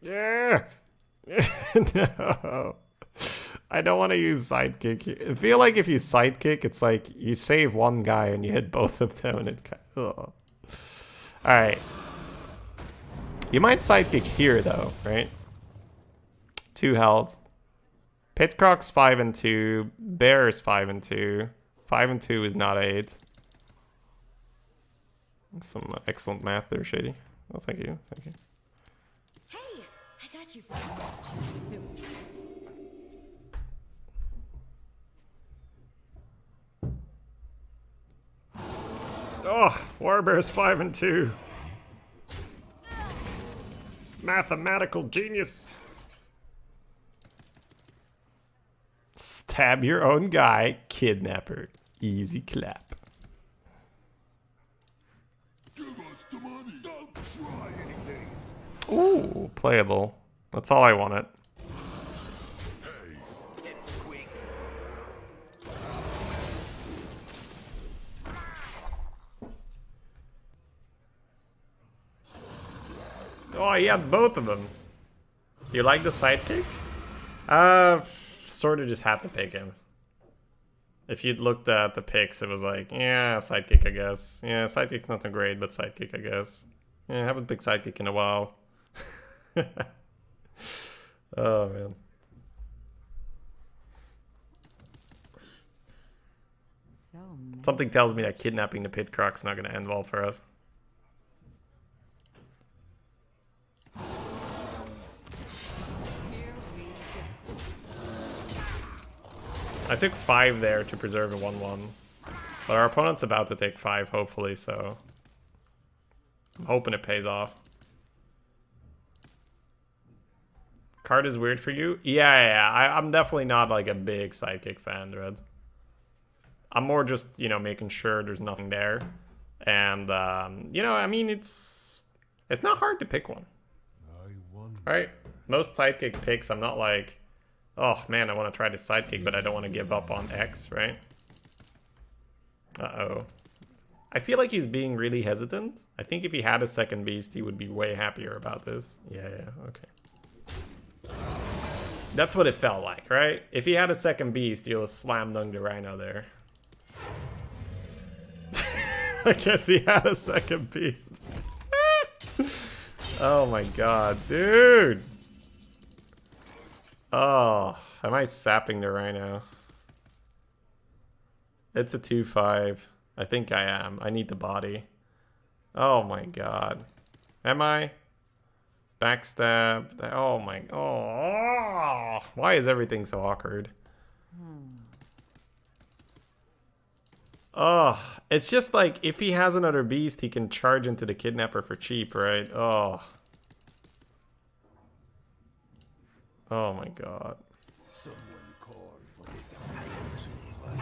Yeah! No. I don't want to use sidekick here. I feel like if you sidekick, it's like you save one guy and you hit both of them and it kind of... Alright. You might sidekick here though, right? 2 health. Pitcrock's 5 and 2. Bear is 5 and 2. 5 and 2 is not 8. Some excellent math there, Shady. Oh, thank you. Thank you. Hey, I got you. Oh, Warbear's 5 and 2. Mathematical genius. Stab your own guy, kidnapper. Easy clap. Give us the money. Don't try anything. Ooh, playable. That's all I wanted. Oh, he had both of them. You like the sidekick? Sort of just had to pick him. If you'd looked at the picks, it was like, yeah, sidekick, I guess. Yeah, sidekick's not great, but sidekick, I guess. Yeah, I haven't picked sidekick in a while. Oh, man. Something tells me that kidnapping the Pitcrock's not going to end well for us. I took 5 there to preserve a 1-1. But our opponent's about to take 5, hopefully, so... I'm hoping it pays off. Card is weird for you? Yeah. I'm definitely not, like, a big sidekick fan, Reds. I'm more just, you know, making sure there's nothing there. And, you know, I mean, it's not hard to pick one. Right? Most sidekick picks, I'm not like... Oh, man, I want to try the sidekick, but I don't want to give up on X, right? Uh-oh. I feel like he's being really hesitant. I think if he had a second beast, he would be way happier about this. Yeah, okay. That's what it felt like, right? If he had a second beast, he'll slam dunk the Rhino there. I guess he had a second beast. Oh my god, dude! Oh, am I sapping the Rhino? It's a 2-5. I think I am. I need the body. Oh my god. Am I? Backstab. Oh my... Oh! Why is everything so awkward? Oh, it's just like, if he has another beast, he can charge into the Kidnapper for cheap, right? Oh. Oh my god. Someone call for the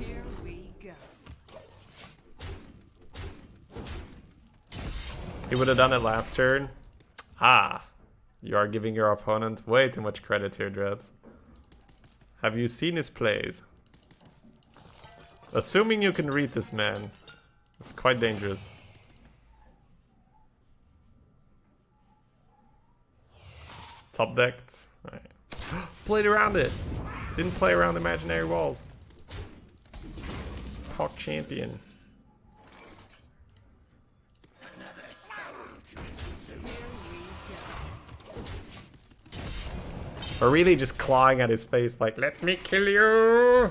Here we go. He would have done it last turn. Ah. You are giving your opponent way too much credit here, Dreads. Have you seen his plays? Assuming you can read this man. It's quite dangerous. Top decked. Alright. Played around it. Didn't play around imaginary walls. Hawk champion. Or really just clawing at his face like, let me kill you!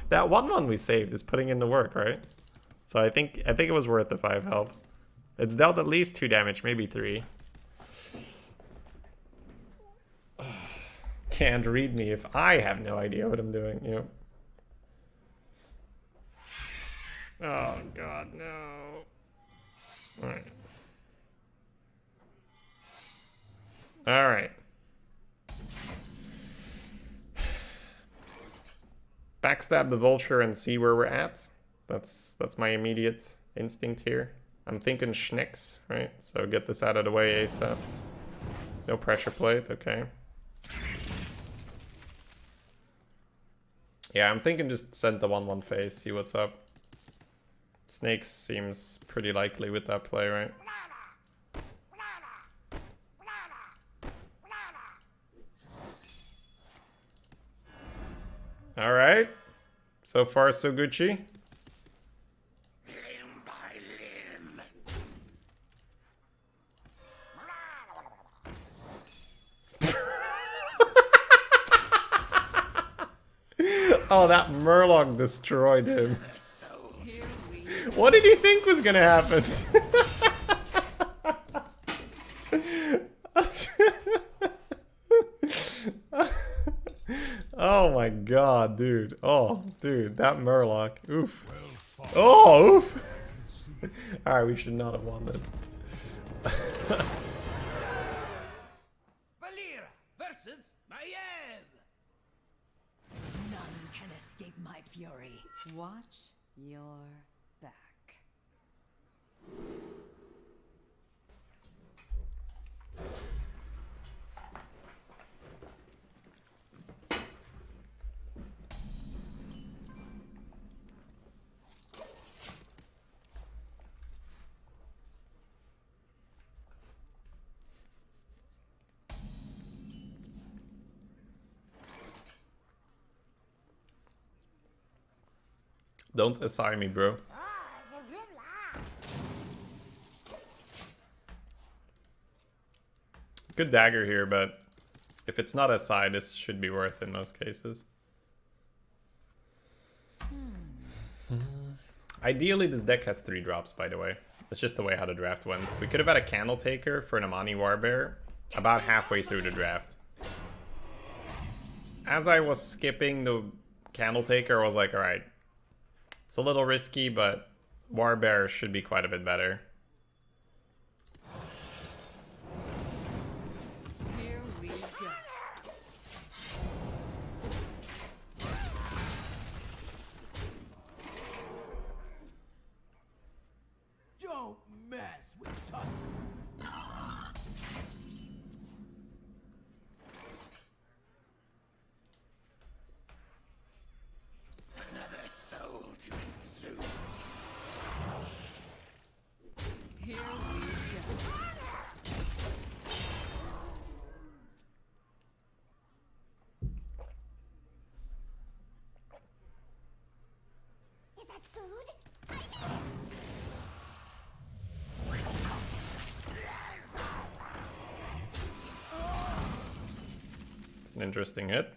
That 1-1 we saved is putting in the work, right? So I think it was worth the 5 health. It's dealt at least 2 damage, maybe 3. Can't read me if I have no idea what I'm doing, yep. Oh god, no. Alright. Alright. Backstab the vulture and see where we're at. That's my immediate instinct here. I'm thinking Schnicks, right? So get this out of the way ASAP. No pressure plate, okay. Yeah, I'm thinking just send the 1-1 phase, see what's up. Snakes seems pretty likely with that play, right? Alright. So far, so Gucci. Limb by limb. Oh, that Murloc destroyed him. Here we What did he think was gonna happen? Oh my god, dude. Oh, dude, that Murloc. Oof. Oh, oof. Alright, we should not have won this. Valir versus Maiev. None can escape my fury. watch your back. Don't assign me, bro. Good dagger here, but if it's not a side, this should be worth in most cases. Ideally, this deck has 3 drops, by the way. That's just the way how the draft went. We could have had a Candle Taker for an Amani Warbear about halfway through the draft. As I was skipping the Candle Taker, I was like, alright, it's a little risky, but Warbear should be quite a bit better. Here we go. Don't mess with Tusk. Another soul to consume. Here we go. Is that food? It's an interesting hit.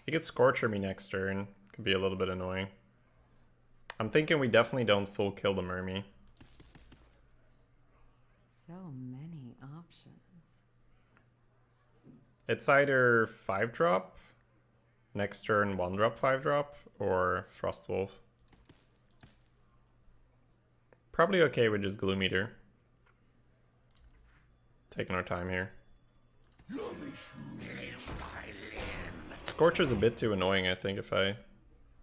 He could Scorcher me next turn. Could be a little bit annoying. I'm thinking we definitely don't full kill the Mermy. So many options. It's either 5-drop, next turn 1-drop 5-drop, or Frostwolf. Probably okay with just Gloom Eater. Taking our time here. Scorcher's a bit too annoying, I think, if I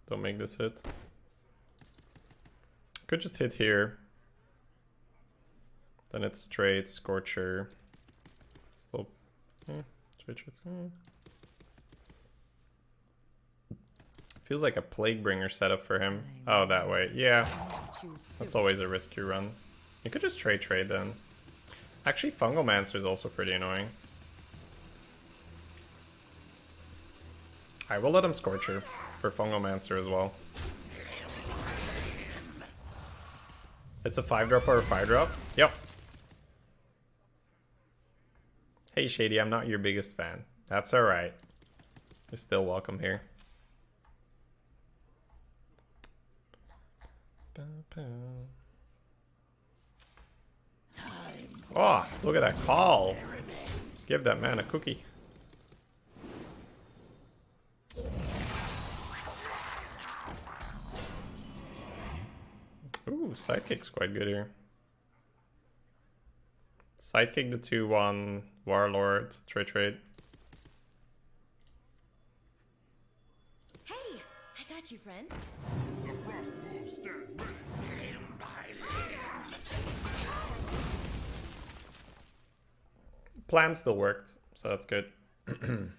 don't make this hit. Could just hit here. Then it's straight, Scorcher. Still, straight. Feels like a Plaguebringer setup for him. Oh, that way. Yeah, that's always a risky run. You could just trade then. Actually, Fungal Mancer is also pretty annoying. I will let him Scorcher for Fungal Mancer as well. It's a 5-drop or a 5-drop? Yep. Hey Shady, I'm not your biggest fan. That's alright. You're still welcome here. Oh, look at that call. Give that man a cookie. Ooh, Sidekick's quite good here. Sidekick the 2-1, Warlord, trade. Hey, I got you, friend. The crossbow stand ready. Plan still worked, so that's good. I've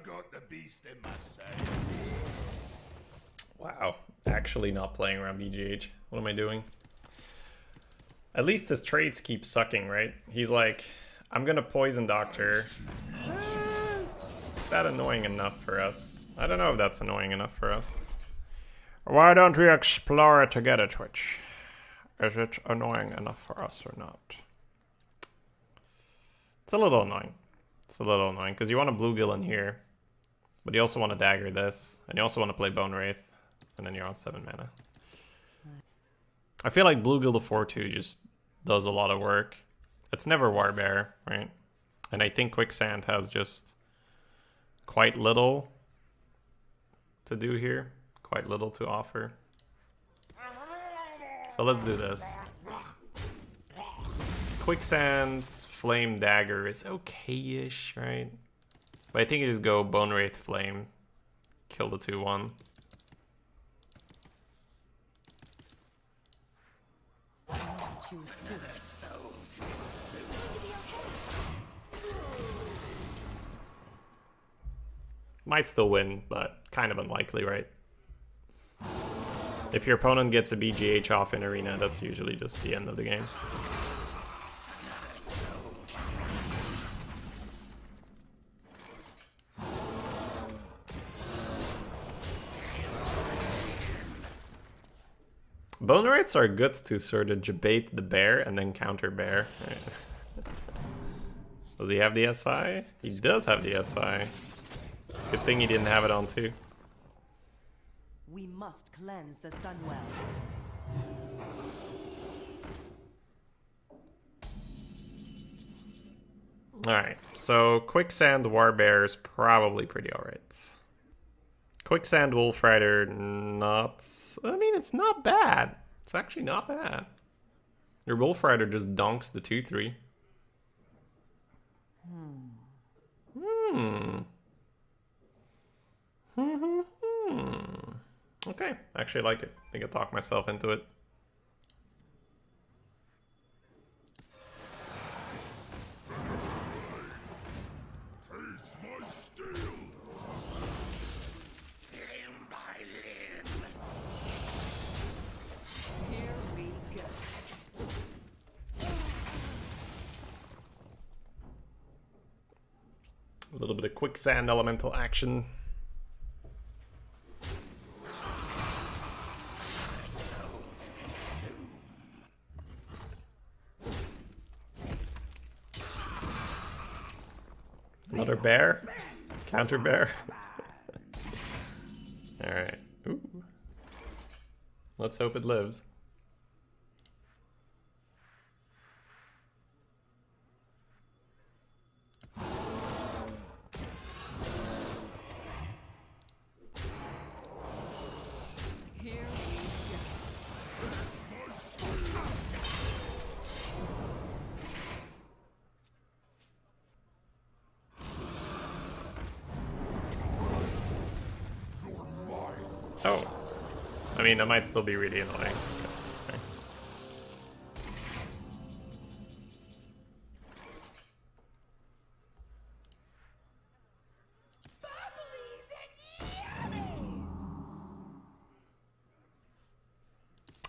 got the beast in my sight. Wow, actually not playing around BGH. What am I doing? At least his trades keep sucking, right? He's like, I'm gonna Poison Doctor. Is that annoying enough for us? I don't know if that's annoying enough for us. Why don't we explore it together, Twitch? Is it annoying enough for us or not? It's a little annoying. It's a little annoying because you want a Bluegill in here, but you also want to dagger this, and you also want to play Bone Wraith, and then you're on 7 mana. I feel like Bluegill the 4/2 just does a lot of work. It's never Warbear, right? And I think Quicksand has just quite little to do here, quite little to offer. So let's do this. Quicksand, Flame Dagger is okay-ish, right? But I think you just go Bone Wraith Flame, kill the 2/1. Might still win, but kind of unlikely, right? If your opponent gets a BGH off in Arena, that's usually just the end of the game. Bone Wraiths are good to sort of debate the bear and then counter bear. Does he have the SI? He does have the SI. Good thing he didn't have it on too. We must cleanse the Sunwell. Alright, so Quicksand Warbear is probably pretty alright. Quicksand Wolf Rider, not... I mean, it's not bad. It's actually not bad. Your Wolf Rider just donks the 2/3. Okay, actually like it. I think I talked myself into it. Taste my steel. Limb by limb. Here we go. A little bit of Quicksand elemental action. Another bear? Counter bear? Alright. Ooh. Let's hope it lives. Here we go. Oh. I mean, that might still be really annoying. Okay.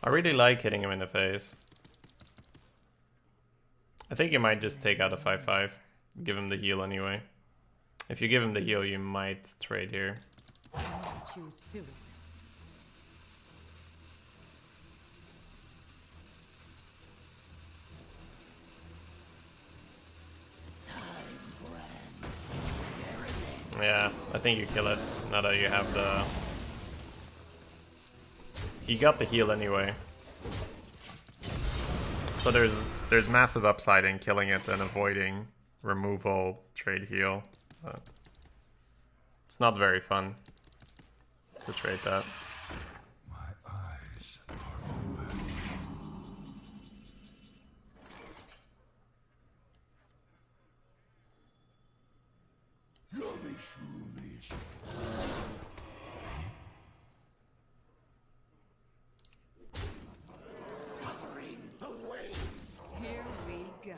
I really like hitting him in the face. I think you might just take out a 5/5. Give him the heal anyway. If you give him the heal, you might trade here. Choose soon. Yeah, I think you kill it. Now that you have the... You got the heal anyway. So there's massive upside in killing it and avoiding removal, trade heal. But it's not very fun to trade that. My eyes are open. Yummy shroomies. Suffering awaits. Here we go.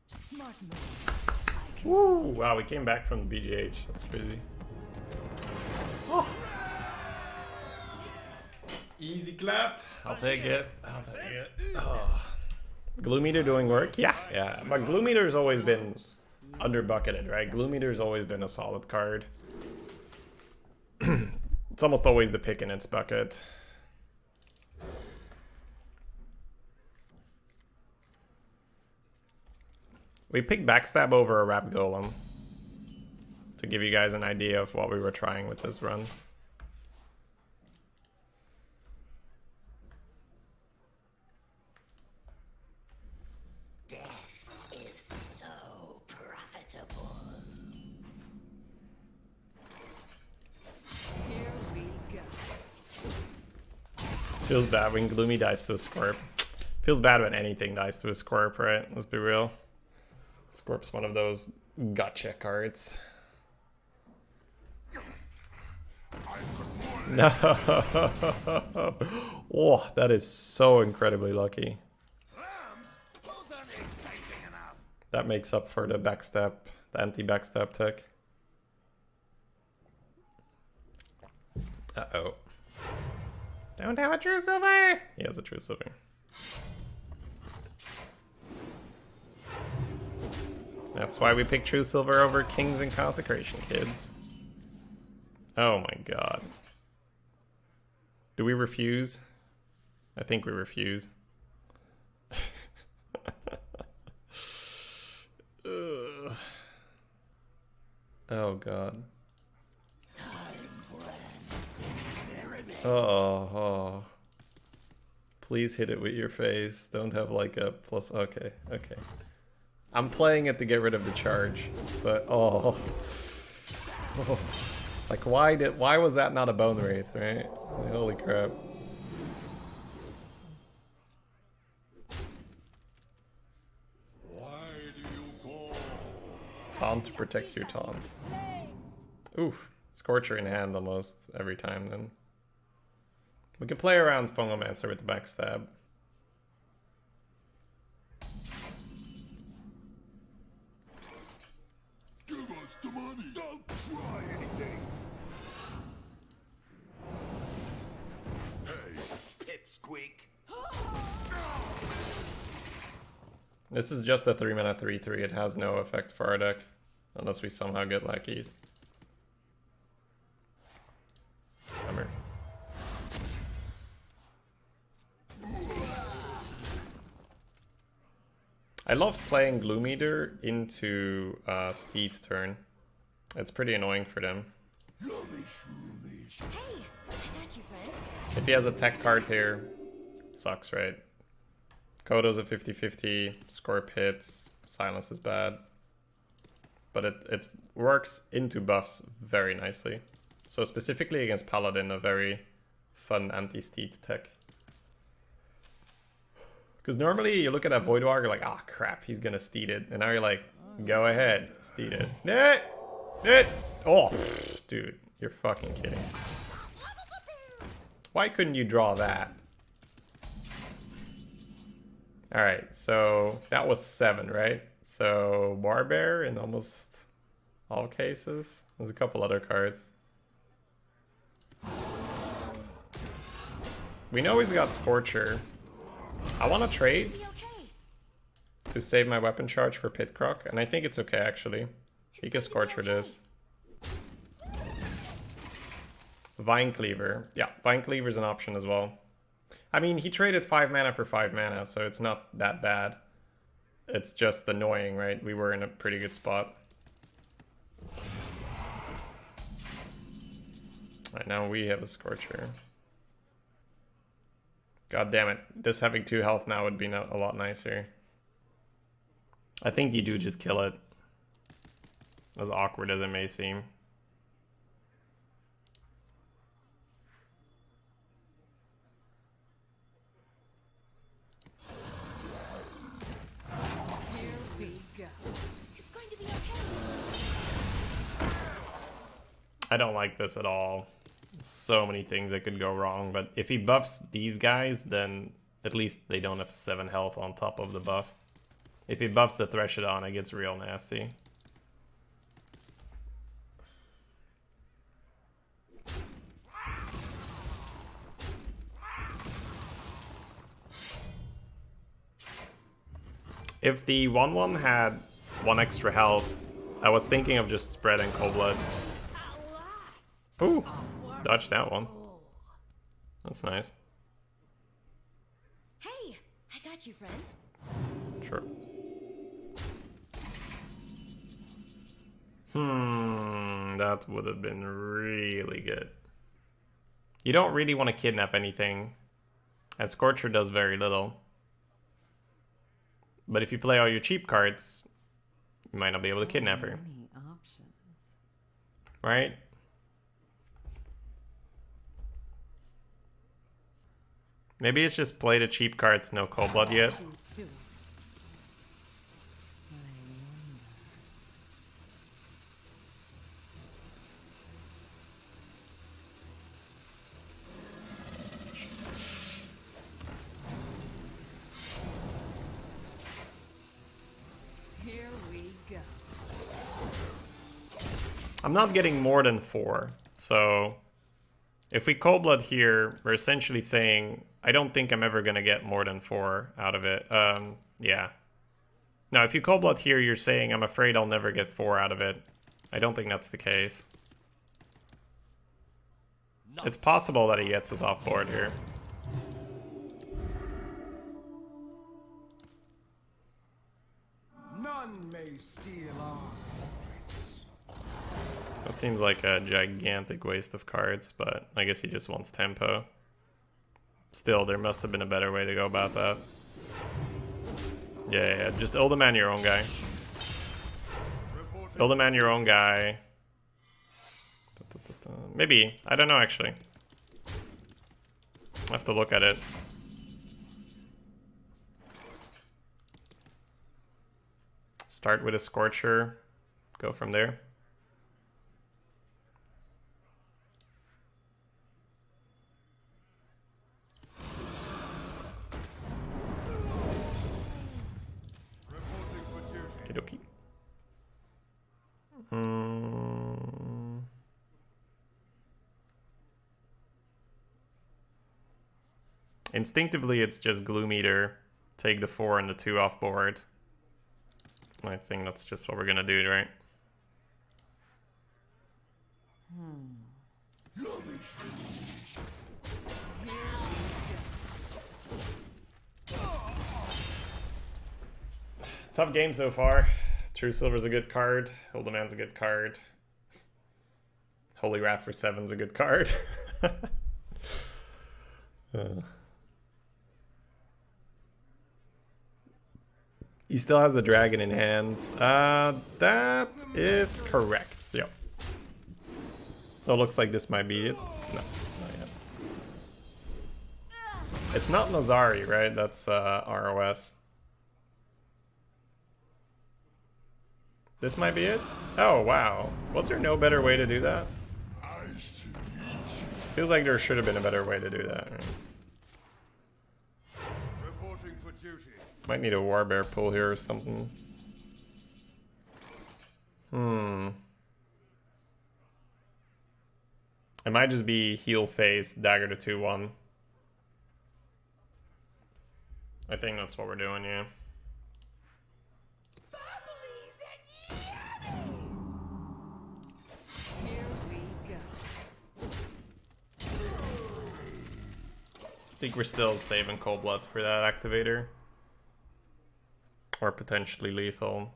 Smart move. Woo! Wow, we came back from the BGH. That's crazy. Oh. Easy clap. I'll take it. I'll take it. Oh. Glue meter doing work? Yeah. Yeah. But Glue meter's always been under-bucketed, right? Glue meter's always been a solid card. It's almost always the pick in its bucket. We picked Backstab over a Wrapped Golem to give you guys an idea of what we were trying with this run. Death is so profitable. Here we go. Feels bad when Gloomy dies to a Scorp. Feels bad when anything dies to a Scorp, right? Let's be real. Scorp's one of those gotcha cards. No. Oh, that is so incredibly lucky. That makes up for the backstab, the anti-backstab tech. Uh-oh. Don't have a true silver! He has a true silver. That's why we pick true silver over kings and consecration, kids. Oh my god. Do we refuse? I think we refuse. Ugh. Oh god. Oh. Please hit it with your face. Don't have like a plus. Okay, okay. I'm playing it to get rid of the charge, but oh. Like why was that not a bone wraith, right? Holy crap. Why do you call? Taunt to protect your taunt. Oof. Scorcher in hand almost every time then. We can play around Fungomancer with the backstab. Give us the money. Don't try anything. Hey, Pipsqueak. This is just a 3-mana 3/3. It has no effect for our deck. Unless we somehow get lackeys. Bummer. I love playing Gloommeter into Steed's turn. It's pretty annoying for them. Hey, I got you, friend. If he has a tech card here, it sucks, right? Kodo's a 50-50, Scorp hits, Silence is bad. But it works into buffs very nicely. So specifically against Paladin, a very fun anti-steed tech. Because normally you look at that Void Walker, you're like, ah, crap, he's gonna steed it. And now you're like, go ahead, steed it. Oh, dude, you're fucking kidding. Why couldn't you draw that? Alright, so that was 7, right? So Warbear in almost all cases. There's a couple other cards. We know he's got Scorcher. I want to trade to save my weapon charge for Pitcroc, and I think it's okay actually. He can Scorcher this. Vine Cleaver. Yeah, Vine Cleaver is an option as well. I mean, he traded 5 mana for 5 mana, so it's not that bad. It's just annoying, right? We were in a pretty good spot. Right now we have a Scorcher. God damn it. This having 2 health now would be a lot nicer. I think you do just kill it. As awkward as it may seem. I don't like this at all. So many things that could go wrong, but if he buffs these guys, then at least they don't have 7 health on top of the buff. If he buffs the Threshodon, it gets real nasty. If the 1/1 had 1 extra health, I was thinking of just spreading Cold Blood. Ooh, dodged that one. That's nice. Hey, I got you, friend. Sure. That would have been really good. You don't really want to kidnap anything, and Scorcher does very little. But if you play all your cheap cards, you might not be able to kidnap her. Right? Maybe it's just play the cheap cards, no Cold Blood yet. Here we go. I'm not getting more than 4, so if we Cold Blood here, we're essentially saying I don't think I'm ever gonna get more than 4 out of it. Yeah. Now, if you Cold Blood here, you're saying I'm afraid I'll never get 4 out of it. I don't think that's the case. It's possible that he gets us off board here. None may steal our secrets. That seems like a gigantic waste of cards, but I guess he just wants tempo. Still, there must have been a better way to go about that. Yeah, just Ildaman your own guy. Ildaman your own guy. Maybe. I don't know, actually. I have to look at it. Start with a Scorcher. Go from there. Okie dokie. Instinctively, it's just Glue Meter. Take the 4 and the 2 off board. I think that's just what we're gonna do, right? Tough game so far. True Silver's a good card. Hildeman's a good card. Holy Wrath for 7's a good card. He still has the dragon in hand. That is correct. Yep. So it looks like this might be it. No, not yet. It's not Nazari, right? That's ROS. This might be it? Oh, wow. Was there no better way to do that? Feels like there should have been a better way to do that. Reporting for duty. Might need a Warbear pull here or something. It might just be heal face, dagger to 2-1. I think that's what we're doing, yeah. Here we go. I think we're still saving Cold Blood for that activator. Or potentially lethal.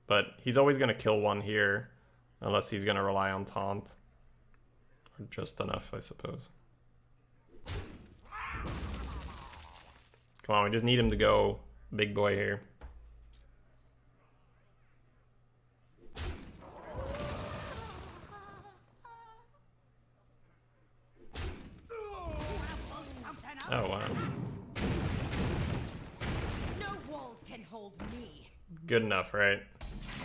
But he's always going to kill one here. Unless he's going to rely on taunt. Or just enough, I suppose. Come on, we just need him to go big boy here. Oh, wow. No walls can hold me. Good enough, right?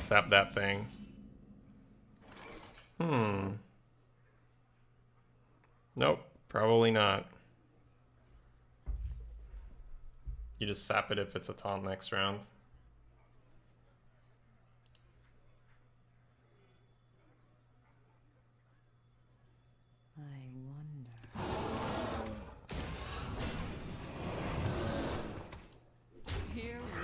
Sap that thing. Nope, probably not. You just sap it if it's a taunt next round. I wonder. Here we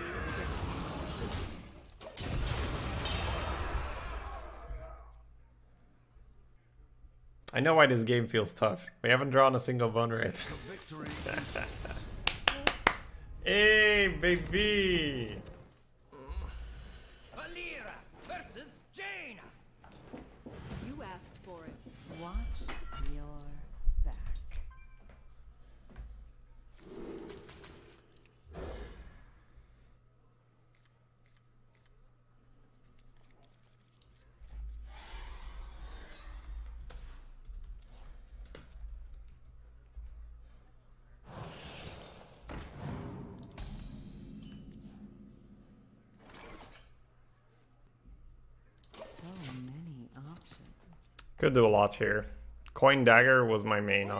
I know why this game feels tough. We haven't drawn a single Von Wraith. Victory. Hey, baby! Valera versus Jaina. You asked for it. Watch your back. So many options. Could do a lot here. Coin Dagger was my main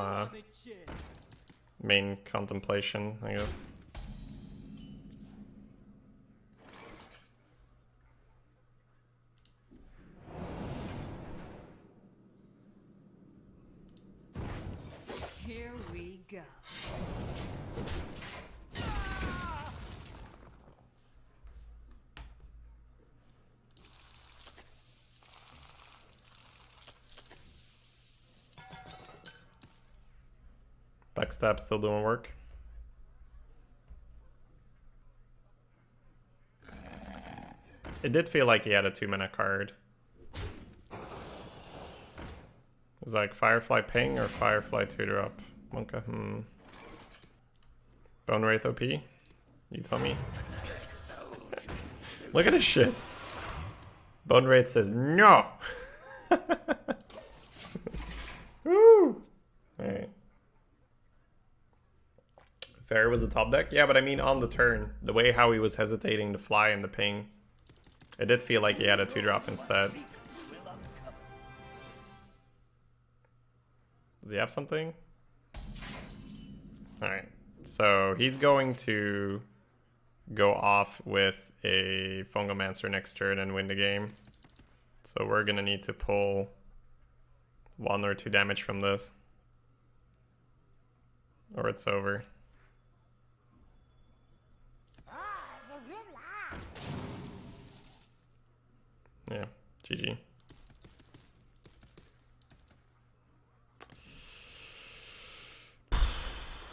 main contemplation, I guess. Here we go. Backstab still doing work. It did feel like he had a 2-mana card. It was like Firefly Ping or Firefly 2-drop. Okay, Bone Wraith OP? You tell me. Look at this shit. Bone Wraith says no! Woo! Alright. Fair was the top deck? Yeah, but I mean on the turn. The way how he was hesitating to fly and the ping. It did feel like he had a 2-drop instead. Does he have something? Alright. So he's going to go off with a Fungomancer next turn and win the game. So we're going to need to pull 1 or 2 damage from this. Or it's over. Yeah, GG.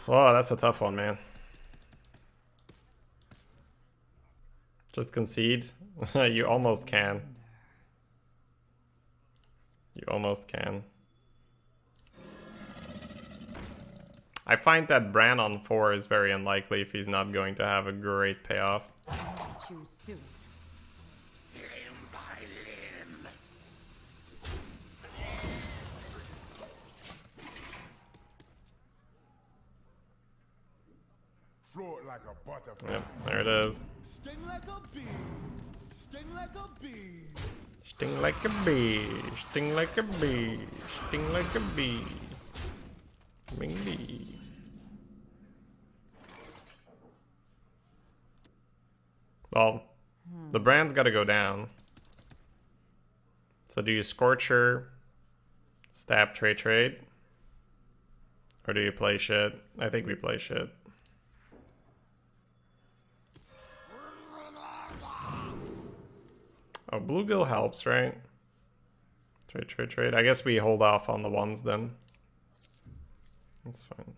Oh, that's a tough one, man. Just concede. You almost can. You almost can. I find that Bran on 4 is very unlikely if he's not going to have a great payoff. Choose soon. Limb by limb. Float like a butterfly. Yep, there it is. Sting like a bee. Sting like a bee. Sting like a bee, sting like a bee, sting like a bee. Bing bee. Well, the brand's got to go down. So do you Scorcher, stab, trade? Or do you play shit? I think we play shit. Oh, Bluegill helps, right? Trade. I guess we hold off on the ones then. That's fine.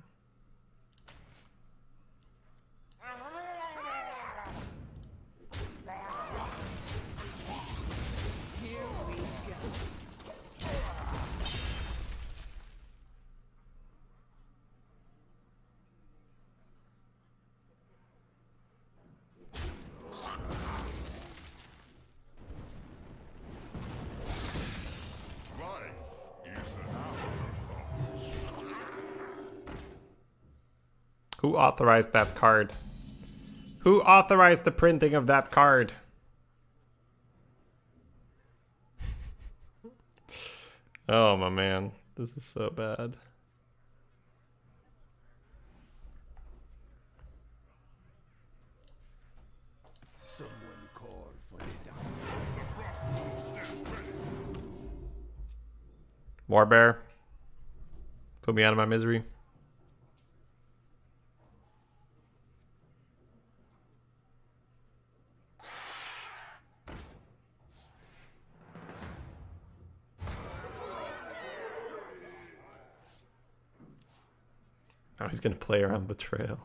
Who authorized that card? Who authorized the printing of that card? Oh my man, this is so bad. Someone call for the Warbear, put me out of my misery. Now he's gonna play around Betrayal.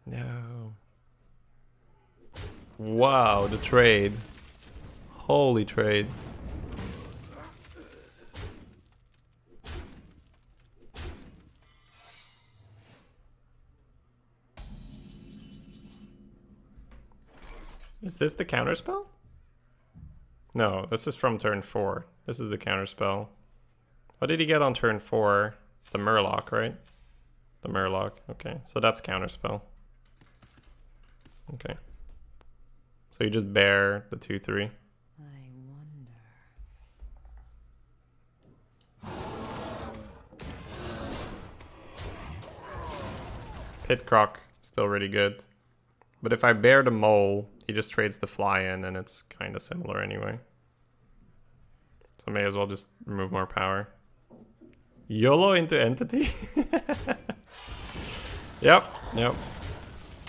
No. Wow, the trade. Holy trade. Is this the counterspell? No, this is from turn 4. This is the counterspell. What did he get on turn 4? The Murloc, right? The Murloc. Okay, so that's counterspell. Okay. So you just bear the 2/3. I wonder. Pitcroc, still really good. But if I bear the Mole, he just trades the fly in and it's kind of similar anyway. So I may as well just remove more power. YOLO into Entity? Yep.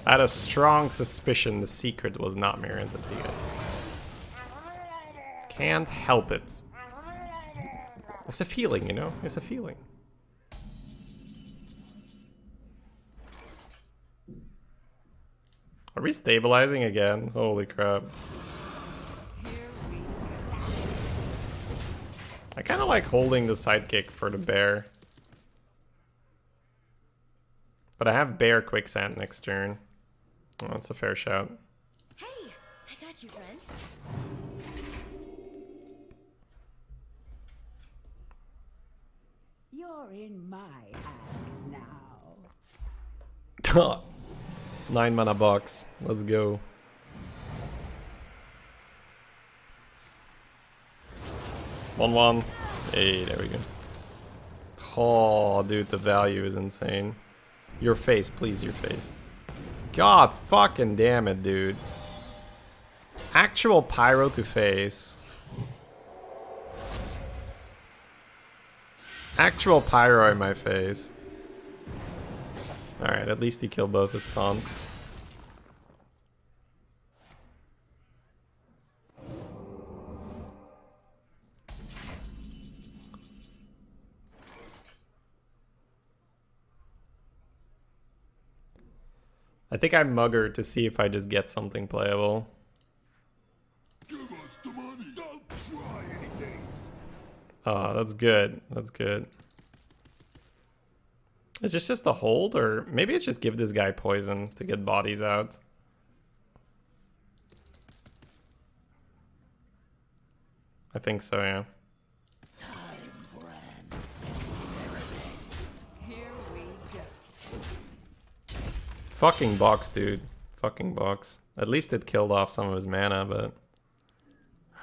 I had a strong suspicion the secret was not Mirror Entity, guys. Can't help it. It's a feeling, you know? It's a feeling. Are we stabilizing again? Holy crap. I kind of like holding the sidekick for the bear. But I have bear quicksand next turn. Oh, that's a fair shout. Hey, I got you, friend. You're in my hands now. 9 mana box. Let's go. One. Hey, there we go. Oh, dude, the value is insane. Your face, please, your face. God fucking damn it, dude. Actual pyro to face. Actual pyro in my face. Alright, at least he killed both his taunts. I think I mugger to see if I just get something playable. Give us the money. Don't try anything. Oh, that's good. That's good. Is this just a hold, or maybe it's just give this guy poison to get bodies out? I think so, yeah. Here we go. Fucking box, dude. Fucking box. At least it killed off some of his mana, but...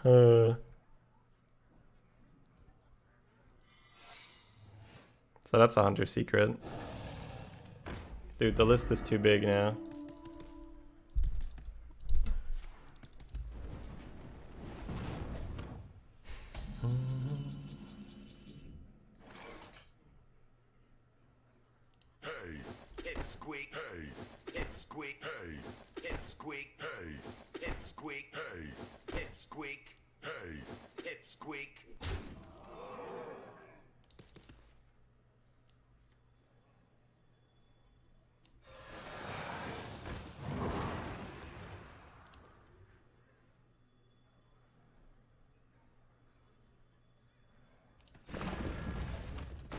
So that's a hunter secret. Dude, the list is too big now. Pipsqueak. Pipsqueak. Pipsqueak. Pipsqueak. Pipsqueak. Pipsqueak.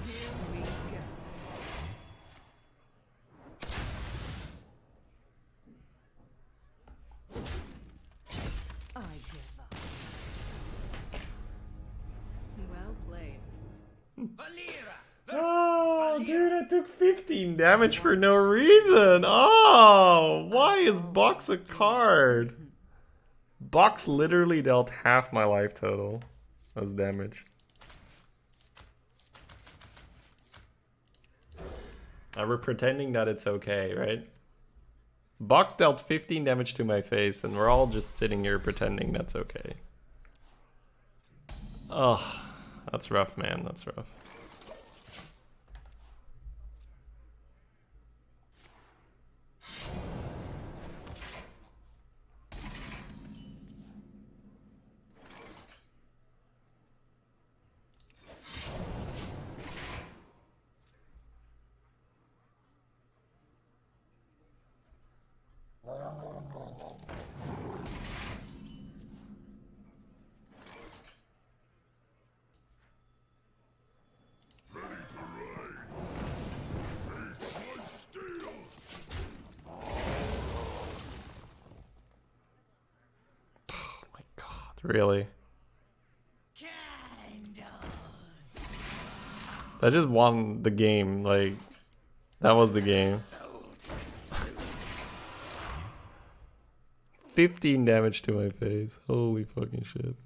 Here we go. I give up. Well played. Oh, dude, I took 15 damage for no reason. Oh, why is Box a card? Box literally dealt half my life total as damage. We're pretending that it's okay, right? Box dealt 15 damage to my face, and we're all just sitting here pretending that's okay. Ugh, that's rough, man. That's rough. Really? That just won the game, like, that was the game. 15 damage to my face, holy fucking shit.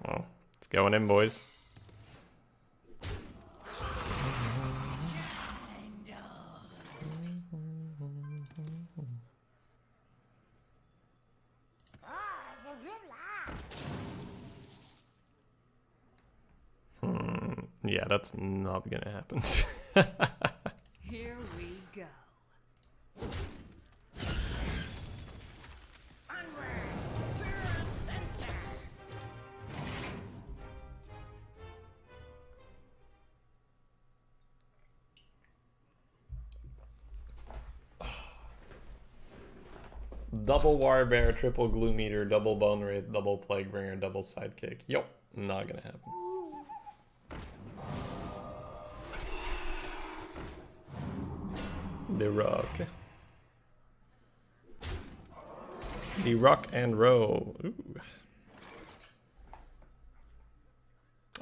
Oh, it's going in, boys. Yeah, that's not gonna happen. Here we go. Double Warbear, triple Glue Meter, double Bone Wraith, double Plague Bringer, double Sidekick. Yup, not gonna happen. The Rock. The Rock and Roll. Ooh.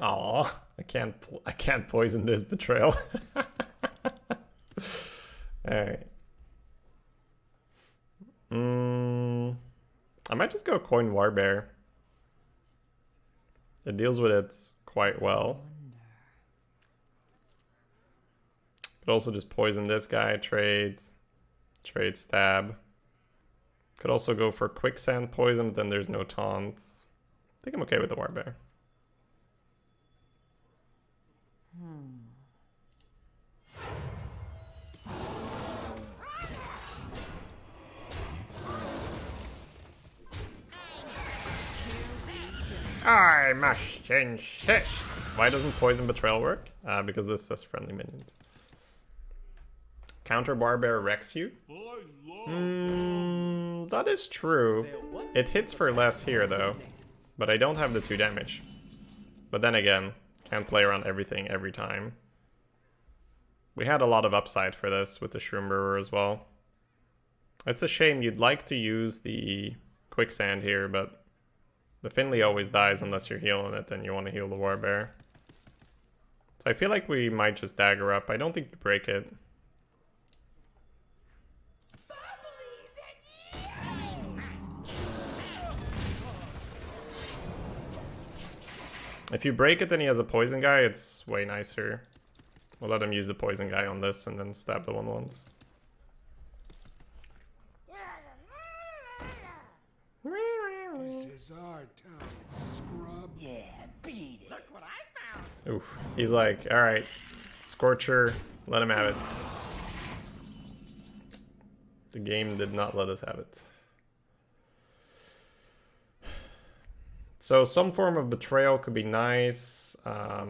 Aw, I can't poison this betrayal. Alright. I might just go Coin Warbear. It deals with it quite well. Could also just poison this guy, trade stab. Could also go for quicksand poison, but then there's no taunts. I think I'm okay with the Warbear. I must insist. Why doesn't Poison Betrayal work? Because this says friendly minions. Counter Barbear wrecks you? That is true. It hits for less here though. But I don't have the 2 damage. But then again, can't play around everything every time. We had a lot of upside for this with the Shroom Brewer as well. It's a shame, you'd like to use the Quicksand here, but the Finley always dies unless you're healing it and you want to heal the Warbear. So I feel like we might just dagger up. I don't think we break it. If you break it and he has a poison guy, it's way nicer. We'll let him use the poison guy on this and then stab the 1/1s. This is our town, scrub. Yeah, beat it. Look what I found. Oof. He's like, alright, Scorcher, let him have it. The game did not let us have it. So some form of betrayal could be nice.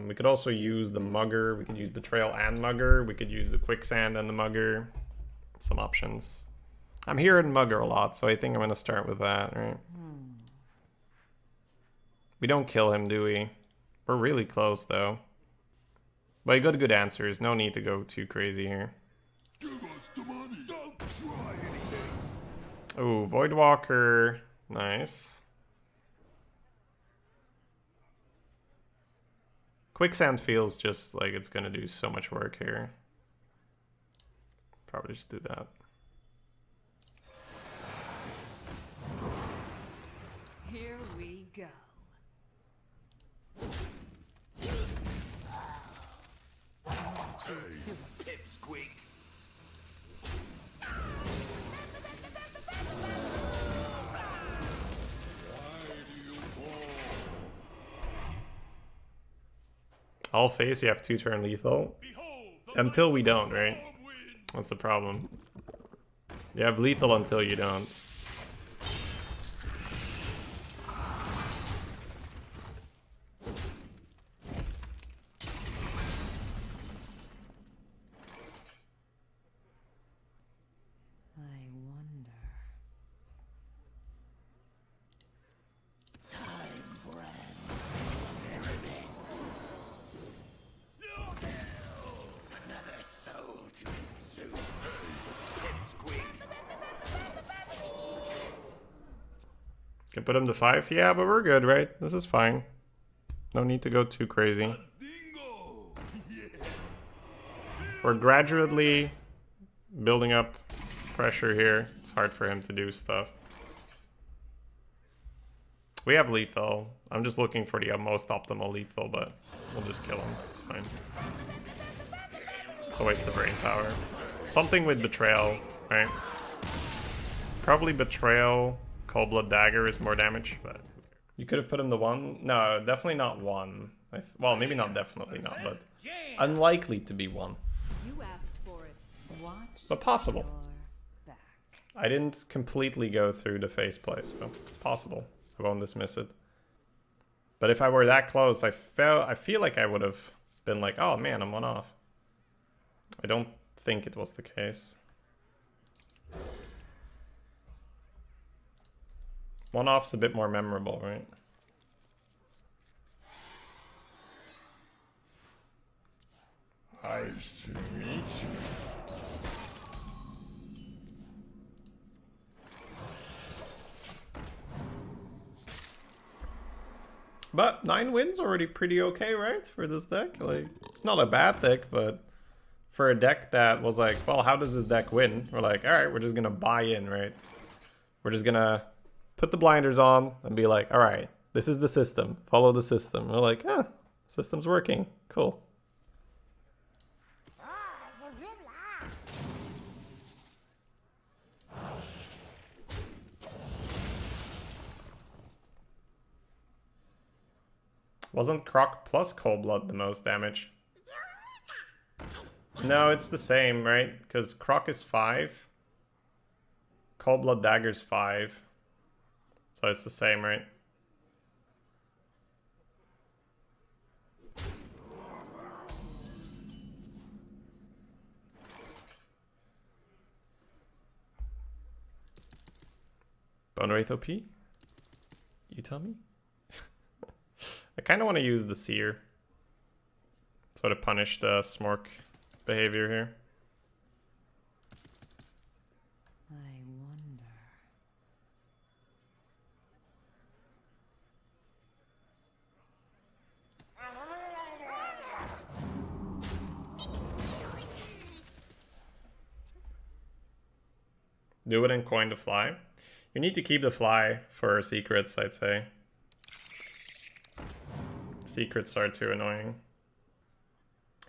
We could also use the mugger. We could use betrayal and mugger. We could use the quicksand and the mugger. Some options. I'm hearing mugger a lot, so I think I'm going to start with that, right? We don't kill him, do we? We're really close, though. But you got good answers. No need to go too crazy here. Give us the money. Don't try anything. Ooh, Voidwalker. Nice. Quicksand feels just like it's going to do so much work here. Probably just do that. Here we go. Pipsqueak. All face, you have 2-turn lethal. Until we don't, right? That's the problem. You have lethal until you don't. I wonder. Can put him to 5? Yeah, but we're good, right? This is fine. No need to go too crazy. We're gradually building up pressure here. It's hard for him to do stuff. We have lethal. I'm just looking for the most optimal lethal, but we'll just kill him. It's fine. It's a waste of brain power. Something with betrayal, right? Probably betrayal. Cold Blood Dagger is more damage, but you could have put him to 1. No, definitely not 1. Well, maybe not definitely not, but unlikely to be 1. You asked for it. Watch But possible. your back. I didn't completely go through the face play, so it's possible. I won't dismiss it. But if I were that close, I feel like I would have been like, oh man, I'm 1 off. I don't think it was the case. 1 off's a bit more memorable, right? Nice to meet you. But 9 wins already pretty okay, right? For this deck. Like, it's not a bad deck, but for a deck that was like, well, how does this deck win? We're like, all right, we're just gonna buy in, right? We're just gonna put the blinders on and be like, all right, this is the system. Follow the system. We're like, ah, system's working. Cool. Wasn't Croc plus Cold Blood the most damage? No, it's the same, right? Because Croc is 5. Cold Blood Dagger's 5. So it's the same, right? Bone Wraith OP? You tell me? I kind of want to use the Seer. Sort of punish the Smork behavior here. I wonder. Do it and coin the fly. You need to keep the fly for secrets, I'd say. Secrets are too annoying.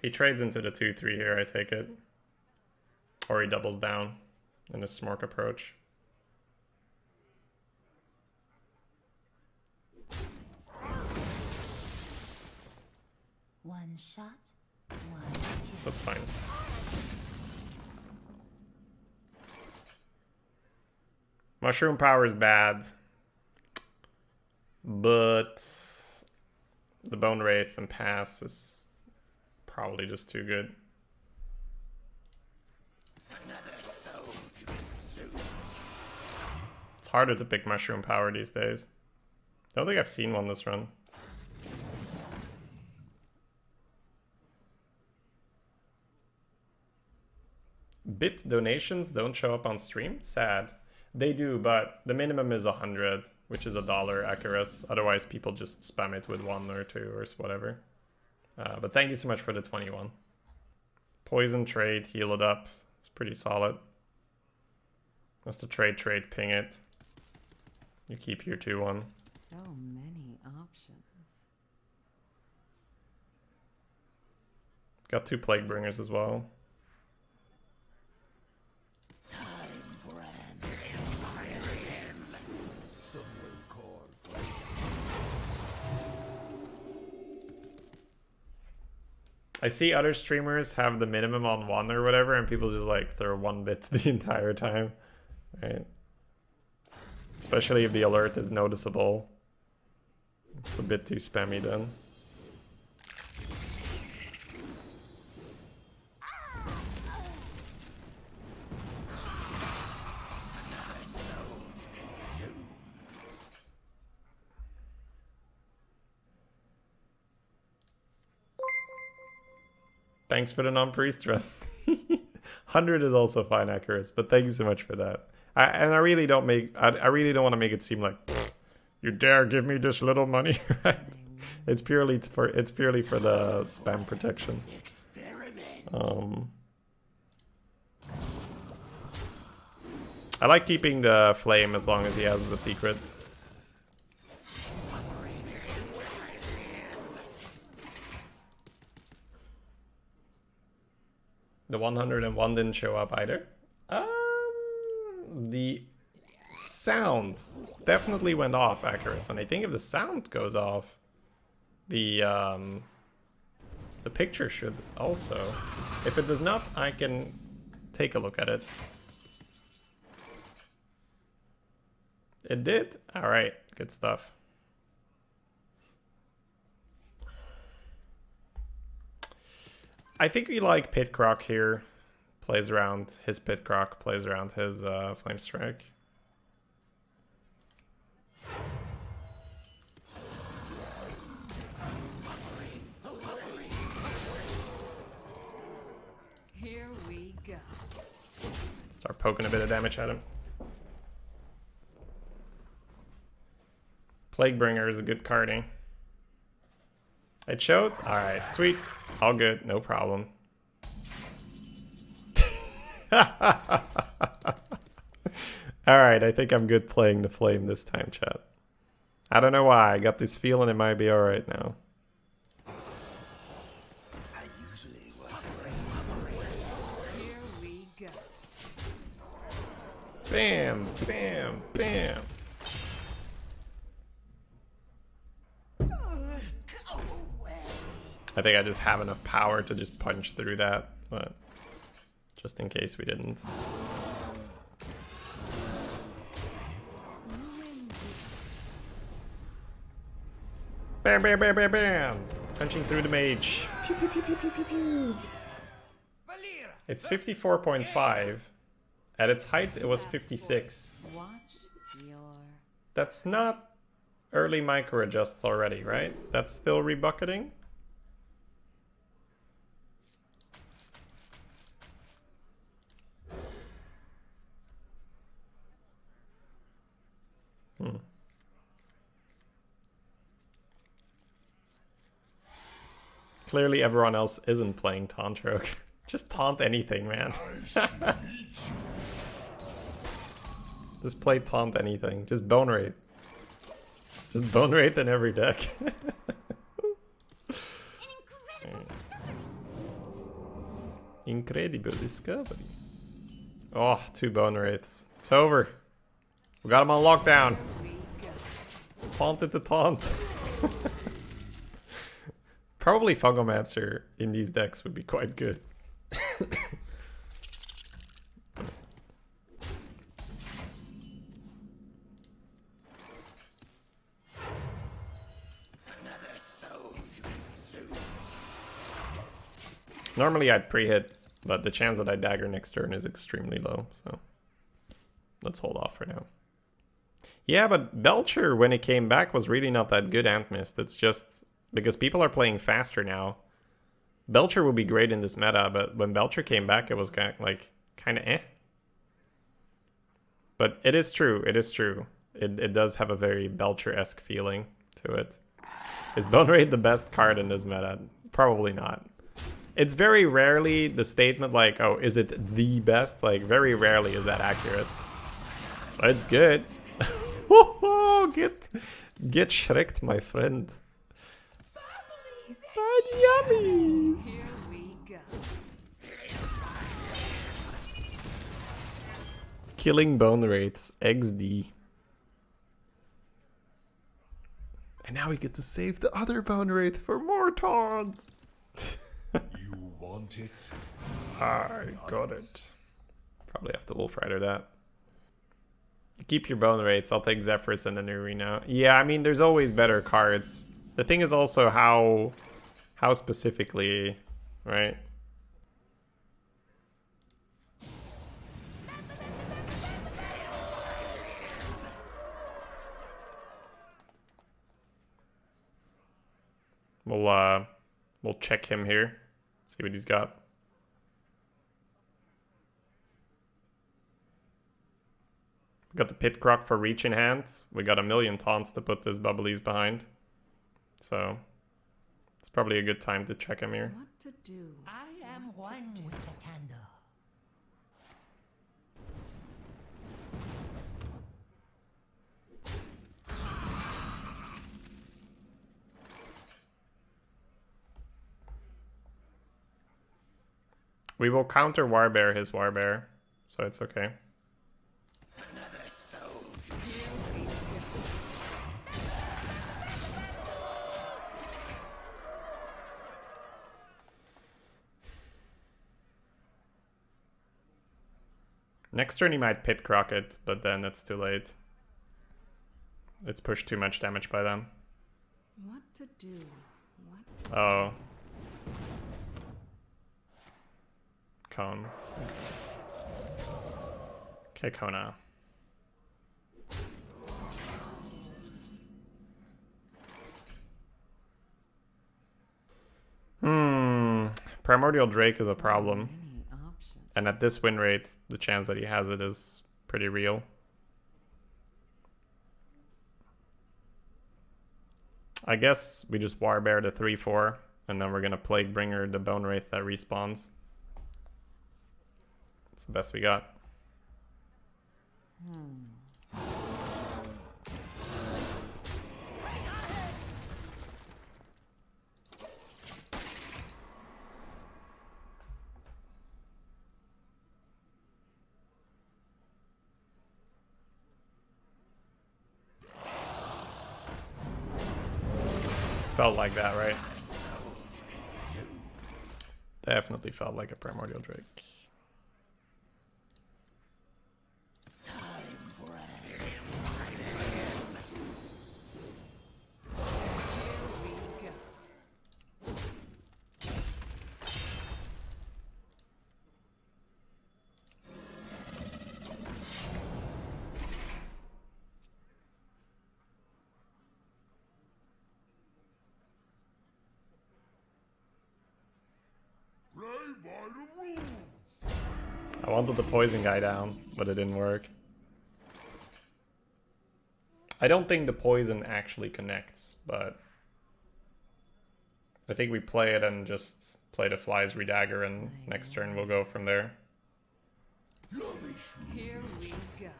He trades into the 2-3 here, I take it. Or he doubles down in his smork approach. One shot, one kill. That's fine. Mushroom power is bad. But the Bone Wraith and Pass is probably just too good. It's harder to pick Mushroom power these days. I don't think I've seen one this run. Bit donations don't show up on stream? Sad. They do, but the minimum is 100, which is $1 Acarus. Otherwise, people just spam it with 1 or 2 or whatever. But thank you so much for the 21. Poison trade, heal it up. It's pretty solid. That's the trade, ping it. You keep your 2-1. So many options. Got 2 Plague Bringers as well. I see other streamers have the minimum on 1 or whatever, and people just like throw 1 bit the entire time, right? Especially if the alert is noticeable. It's a bit too spammy then. Thanks for the non-priest run. 100 is also fine, Accurate, but thank you so much for that. I really don't want to make it seem like you dare give me this little money, right? It's purely for the spam protection. I like keeping the flame as long as he has the secret. The 101 didn't show up either. The sound definitely went off, Acarus, and I think if the sound goes off, the picture should also. If it does not, I can take a look at it. It did? Alright, good stuff. I think we like Pit Croc here. Plays around his Pit Croc, plays around his Flame Strike. Here we go. Start poking a bit of damage at him. Plaguebringer is a good carding. It showed? Alright, sweet. All good, no problem. Alright, I think I'm good playing the flame this time, chat. I don't know why, I got this feeling it might be alright now. Here we go. Bam, bam, bam. I think I just have enough power to just punch through that, but just in case we didn't. Bam, bam, bam, bam, bam! Punching through the mage. Pew, pew, pew, pew, pew, pew, pew. It's 54.5. At its height, it was 56. Watch your... That's not early micro adjusts already, right? That's still rebucketing? Clearly everyone else isn't playing Taunt Rogue. Just taunt anything, man. Just play taunt anything. Just bone rate. Just bone rate in every deck. Incredible discovery. Oh, 2 bone rates. It's over. We got him on lockdown. Taunted to taunt. Probably Fungomancer in these decks would be quite good. Normally I'd pre-hit, but the chance that I dagger next turn is extremely low, so let's hold off for now. Yeah, but Belcher, when it came back, was really not that good, Ant Mist. It's just because people are playing faster now. Belcher would be great in this meta, but when Belcher came back, it was kind of eh. But it is true, it is true. It does have a very Belcher-esque feeling to it. Is Bone Raid the best card in this meta? Probably not. It's very rarely the statement like, oh, is it the best? Like, very rarely is that accurate. But it's good. Get shreked, my friend. Bad yummies. Here we go. Killing bone rates, XD. And now we get to save the other bone rate for more taunt. You want it? I got it. Probably have to Wolf Rider that. Keep your bone rates. I'll take Zephyrus in an arena. Yeah, I mean, there's always better cards. The thing is also how specifically, right? We'll check him here. See what he's got. We got the Pit Croc for reach in hand. We got 1,000,000 taunts to put this Bubblies behind. So it's probably a good time to check him here. What to do? I am one with the candle. We will counter Warbear his Warbear, so it's okay. Next turn he might Pit Croc it, but then it's too late. It's pushed too much damage by them. What to do? What to Oh. Cone. Okay, Kona. Primordial Drake is a problem. Many options. And at this win rate, the chance that he has it is pretty real. I guess we just Warbear the 3/4, and then we're gonna Plaguebringer the Bone Wraith that respawns. It's the best we got. Felt like that, right? Definitely felt like a Primordial Drake. Play by the rules. I wanted the poison guy down, but it didn't work. I don't think the poison actually connects, but I think we play it and just play the Fly's Redagger, and next turn we'll go from there. Here we go.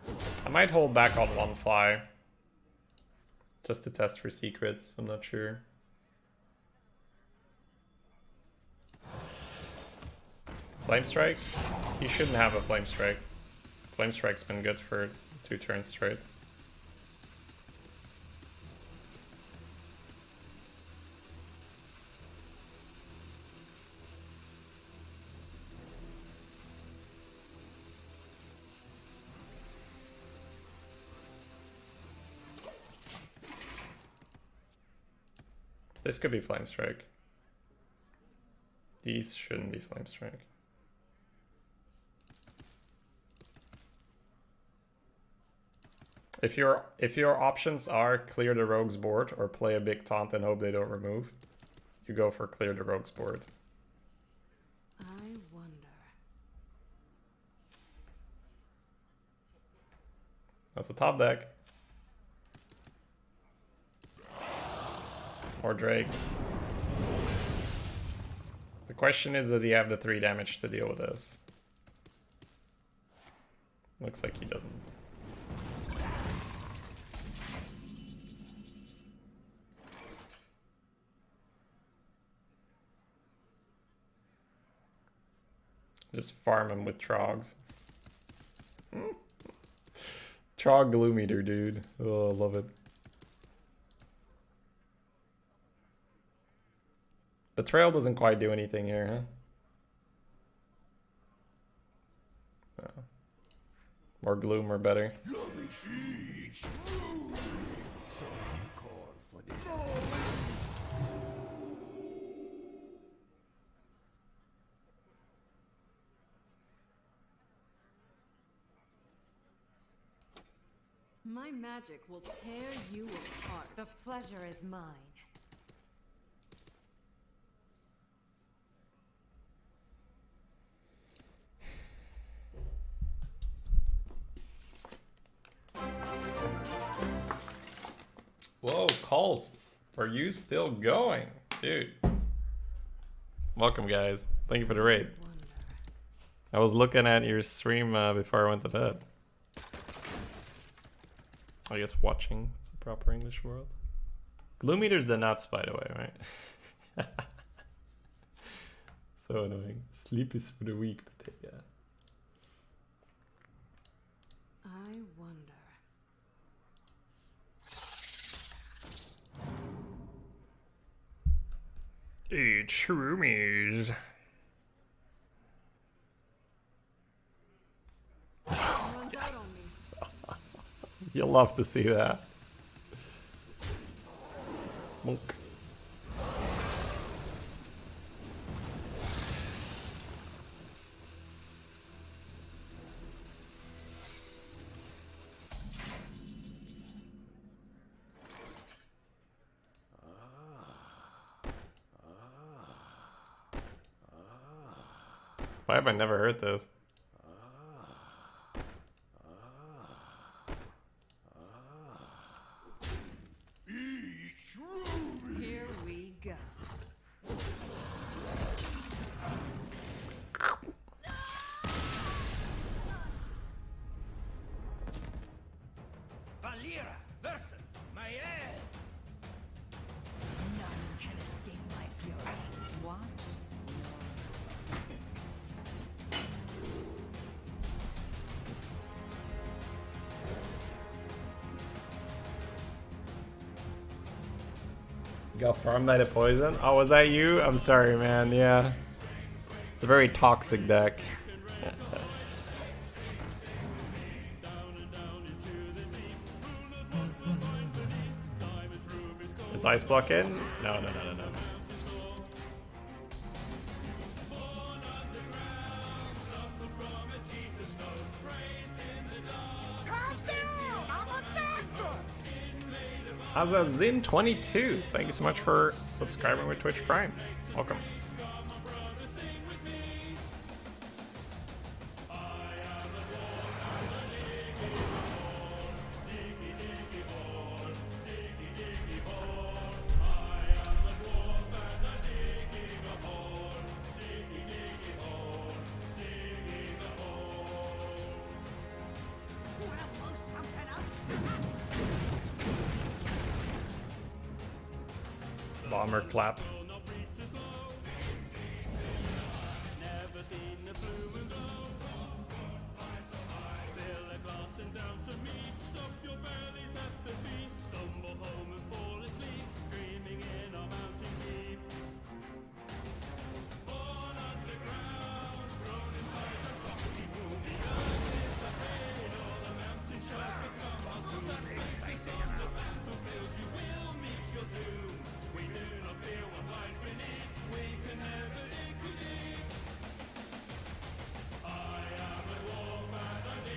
I might hold back on one fly. Just to test for secrets, I'm not sure. Flame Strike? He shouldn't have a Flame Strike. Flame Strike's been good for 2 turns straight. This could be Flame Strike. These shouldn't be Flame Strike. If your options are clear the rogue's board or play a big taunt and hope they don't remove, you go for clear the rogue's board. I wonder. That's the top deck. Or Drake. The question is, does he have the 3 damage to deal with this? Looks like he doesn't. Just farm him with Trogs. Trog Glue Meter, dude. Oh, I love it. The trail doesn't quite do anything here, huh? Oh. More gloom or better. My magic will tear you apart. The pleasure is mine. Whoa, Colst, are you still going? Dude. Welcome, guys. Thank you for the raid. I was looking at your stream before I went to bed. I guess watching is a proper English word. Glue Meter's the nuts, by the way, right? So annoying. Sleep is for the weak, but yeah. I wonder. Eat shroomies. Runs out on me. You'll love to see that. Monk. Why have I never heard this? Here we go. Valera versus Mael. None can escape my fury. Watch. Got farm Knight of Poison? Oh, was that you? I'm sorry, man. Yeah. It's a very toxic deck. Is Ice Block in? No. Azazin22, thank you so much for subscribing with Twitch Prime. Welcome. Bomber clap.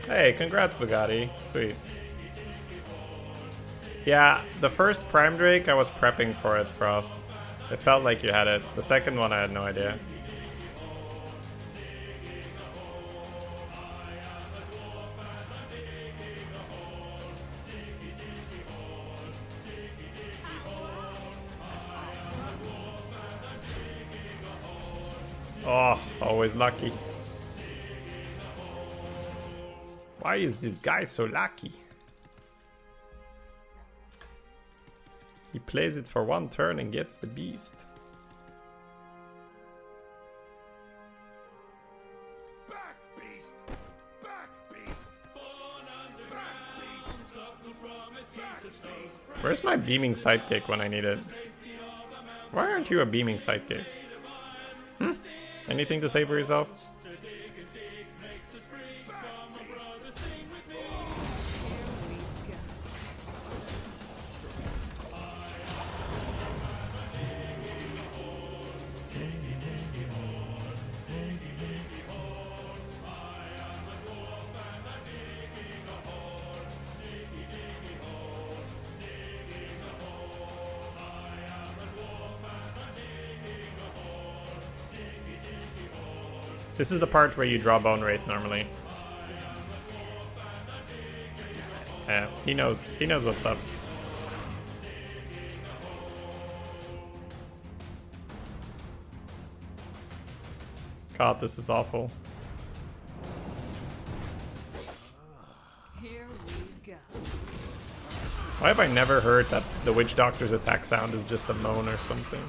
Hey, congrats, Bugatti. Sweet. Yeah, the first Prime Drake, I was prepping for it, Frost. It felt like you had it. The second one, I had no idea. Oh, always lucky. Why is this guy so lucky? He plays it for one turn and gets the beast. Back, beast! Back, beast! Back, beast! Back, beast! Where's my beaming sidekick when I need it? Why aren't you a beaming sidekick? Anything to say for yourself? This is the part where you draw Bone Wraith normally. Yeah, he knows what's up. God, this is awful. Here we go. Why have I never heard that the Witch Doctor's attack sound is just a moan or something?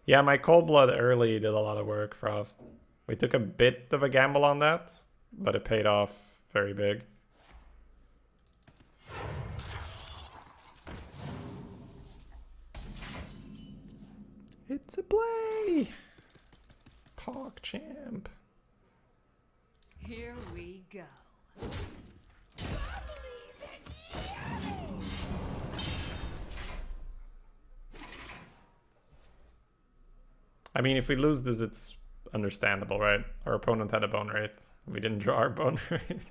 Yeah, my Cold Blood early did a lot of work, Frost. We took a bit of a gamble on that, but it paid off very big. It's a play! PogChamp. Here we go. I mean, if we lose this, it's understandable, right? Our opponent had a Bone Wraith. We didn't draw our Bone Wraith.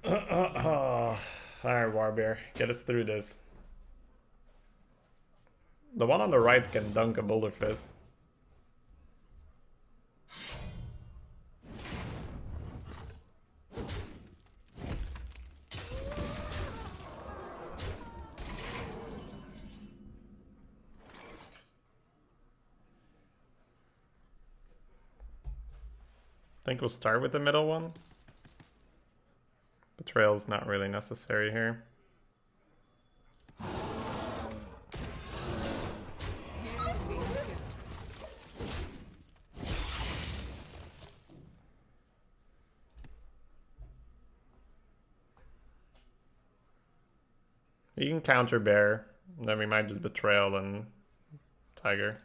Alright, Warbear. Get us through this. The one on the right can dunk a Boulder Fist. I think we'll start with the middle one. Betrayal's not really necessary here. You can counter Bear, then we might just Betrayal and Tiger.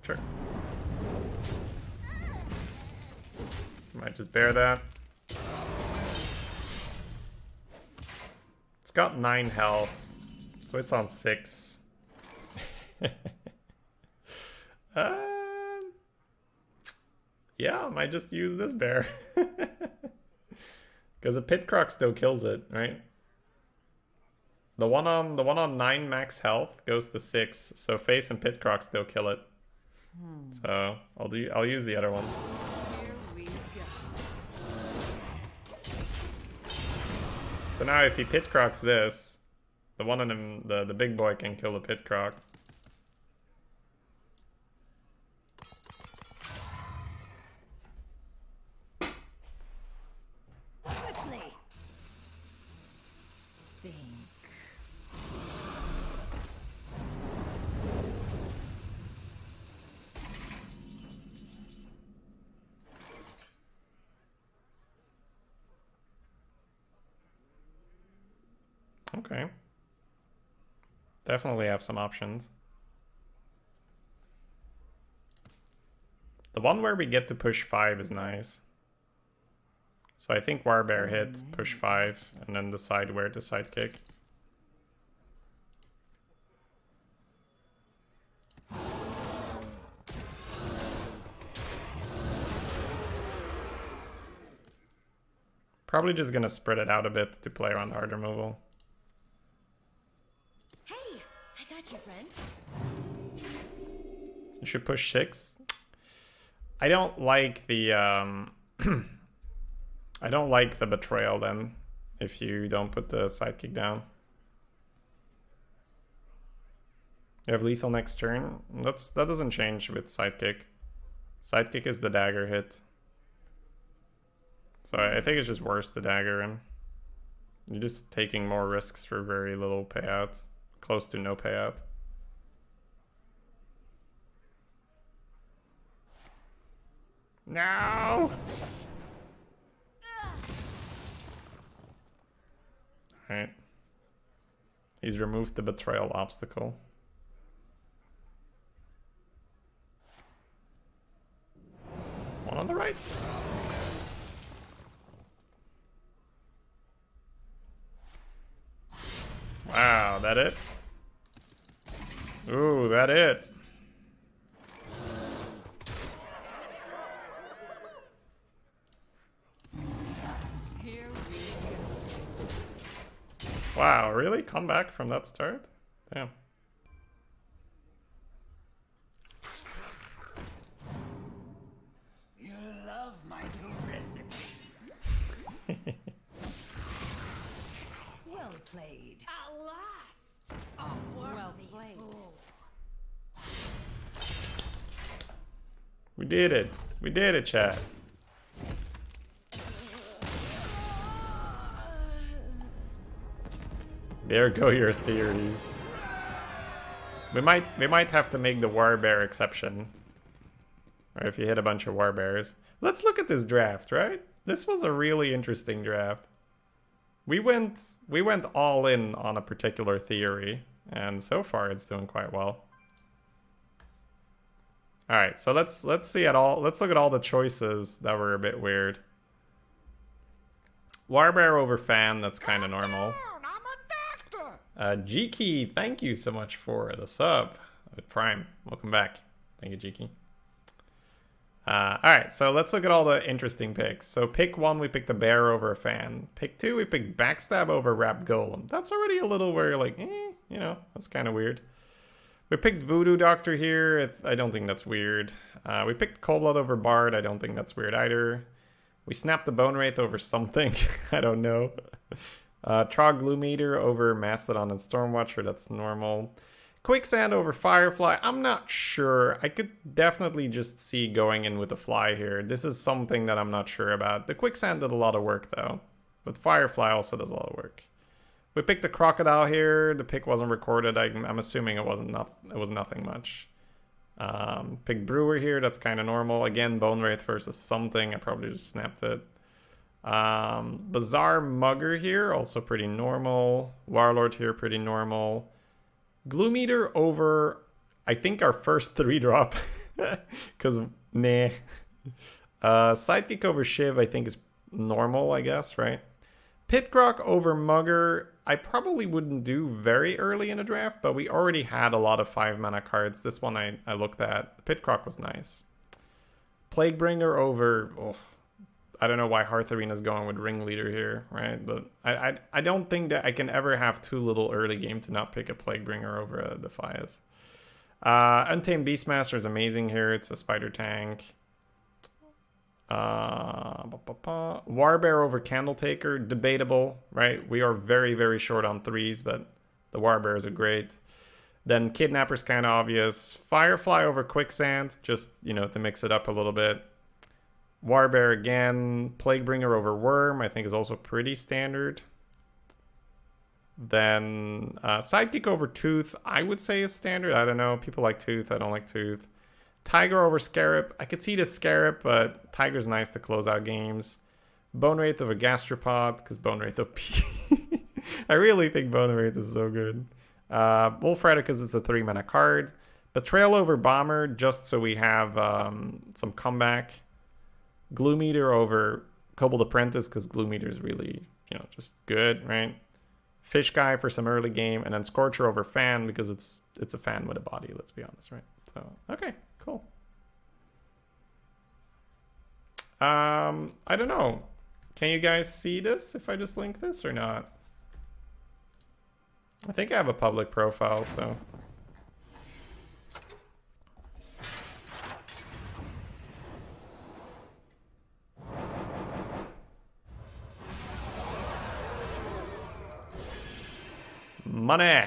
Sure. Might just bear that. It's got 9 health, so it's on 6. Yeah, I might just use this bear. Because a Pit Croc still kills it, right? The one on 9 max health goes to 6, so Face and Pit Croc still kill it. So I'll use the other one. Here we go. So now if he pit crocs this, the one in him, the big boy can kill the pit croc. Swiftly. Think. Okay. Definitely have some options. The one where we get to push 5 is nice. So I think Warbear hit, push 5, and then decide where to sidekick. Probably just gonna spread it out a bit to play around hard removal. Hey, I got you, friend. You should push 6. I don't like the I don't like the betrayal then if you don't put the sidekick down. You have lethal next turn. That doesn't change with sidekick. Sidekick is the dagger hit. So I think it's just worse to dagger him. You're just taking more risks for very little payout. Close to no payout. No! Alright. He's removed the betrayal obstacle. One on the right. Wow, that it? Ooh, that it. Here we go. Wow, really? Come back from that start? Damn. You love my new recipe. Well played. At last! Well played. We did it. We did it, chat. There go your theories. We might have to make the Warbear exception. Or if you hit a bunch of Warbears. Let's look at this draft, right? This was a really interesting draft. We went all in on a particular theory, and so far it's doing quite well. All right, so let's see at all. Let's look at all the choices that were a bit weird. Warbear over Fan, that's kind of normal. Jiki, thank you so much for the sub. Prime, welcome back. Thank you, Jiki. Alright, so let's look at all the interesting picks. So pick 1, we picked a bear over a fan. Pick 2, we picked backstab over wrapped golem. That's already a little where you're like, you know, that's kind of weird. We picked voodoo doctor here. I don't think that's weird. We picked cold blood over bard. I don't think that's weird either. We snapped the bone wraith over something. I don't know. Trog gloom eater over mastodon and stormwatcher. That's normal. Quicksand over Firefly, I'm not sure. I could definitely just see going in with the fly here. This is something that I'm not sure about. The Quicksand did a lot of work though, but Firefly also does a lot of work. We picked the Crocodile here. The pick wasn't recorded. I'm assuming it was nothing much. Picked Brewer here, that's kind of normal. Again, Bone Wraith versus something. I probably just snapped it. Bizarre Mugger here, also pretty normal. Warlord here, pretty normal. Gloom Eater over, I think, our first 3-drop. Because, nah. Sidekick over Shiv, I think, is normal, I guess, right? Pitcroc over Mugger, I probably wouldn't do very early in a draft, but we already had a lot of 5-mana cards. This one I looked at. Pitcroc was nice. Plaguebringer over... Oh, I don't know why Hearth Arena's going with Ringleader here, right? But I don't think that I can ever have too little early game to not pick a Plaguebringer over a Defias. Untamed Beastmaster is amazing here. It's a spider tank. Warbear over Candletaker, debatable, right? We are very, very short on 3s, but the Warbears are great. Then Kidnapper's kind of obvious. Firefly over Quicksand, just, you know, to mix it up a little bit. Warbear again. Plaguebringer over Worm, I think is also pretty standard. Then Sidekick over Tooth, I would say is standard. I don't know. People like Tooth. I don't like Tooth. Tiger over Scarab. I could see the Scarab, but Tiger's nice to close out games. Bone Wraith over Gastropod, because Bone Wraith OP. I really think Bone Wraith is so good. Wolf Rider, because it's a 3-mana card. Betrayal over Bomber, just so we have some comeback. Gloom Eater over Kobold Apprentice, because Gloom Eater is really, you know, just good, right? Fish Guy for some early game, and then Scorcher over Fan, because it's a fan with a body, let's be honest, right? So, okay, cool. I don't know. Can you guys see this if I just link this or not? I think I have a public profile, so... Money!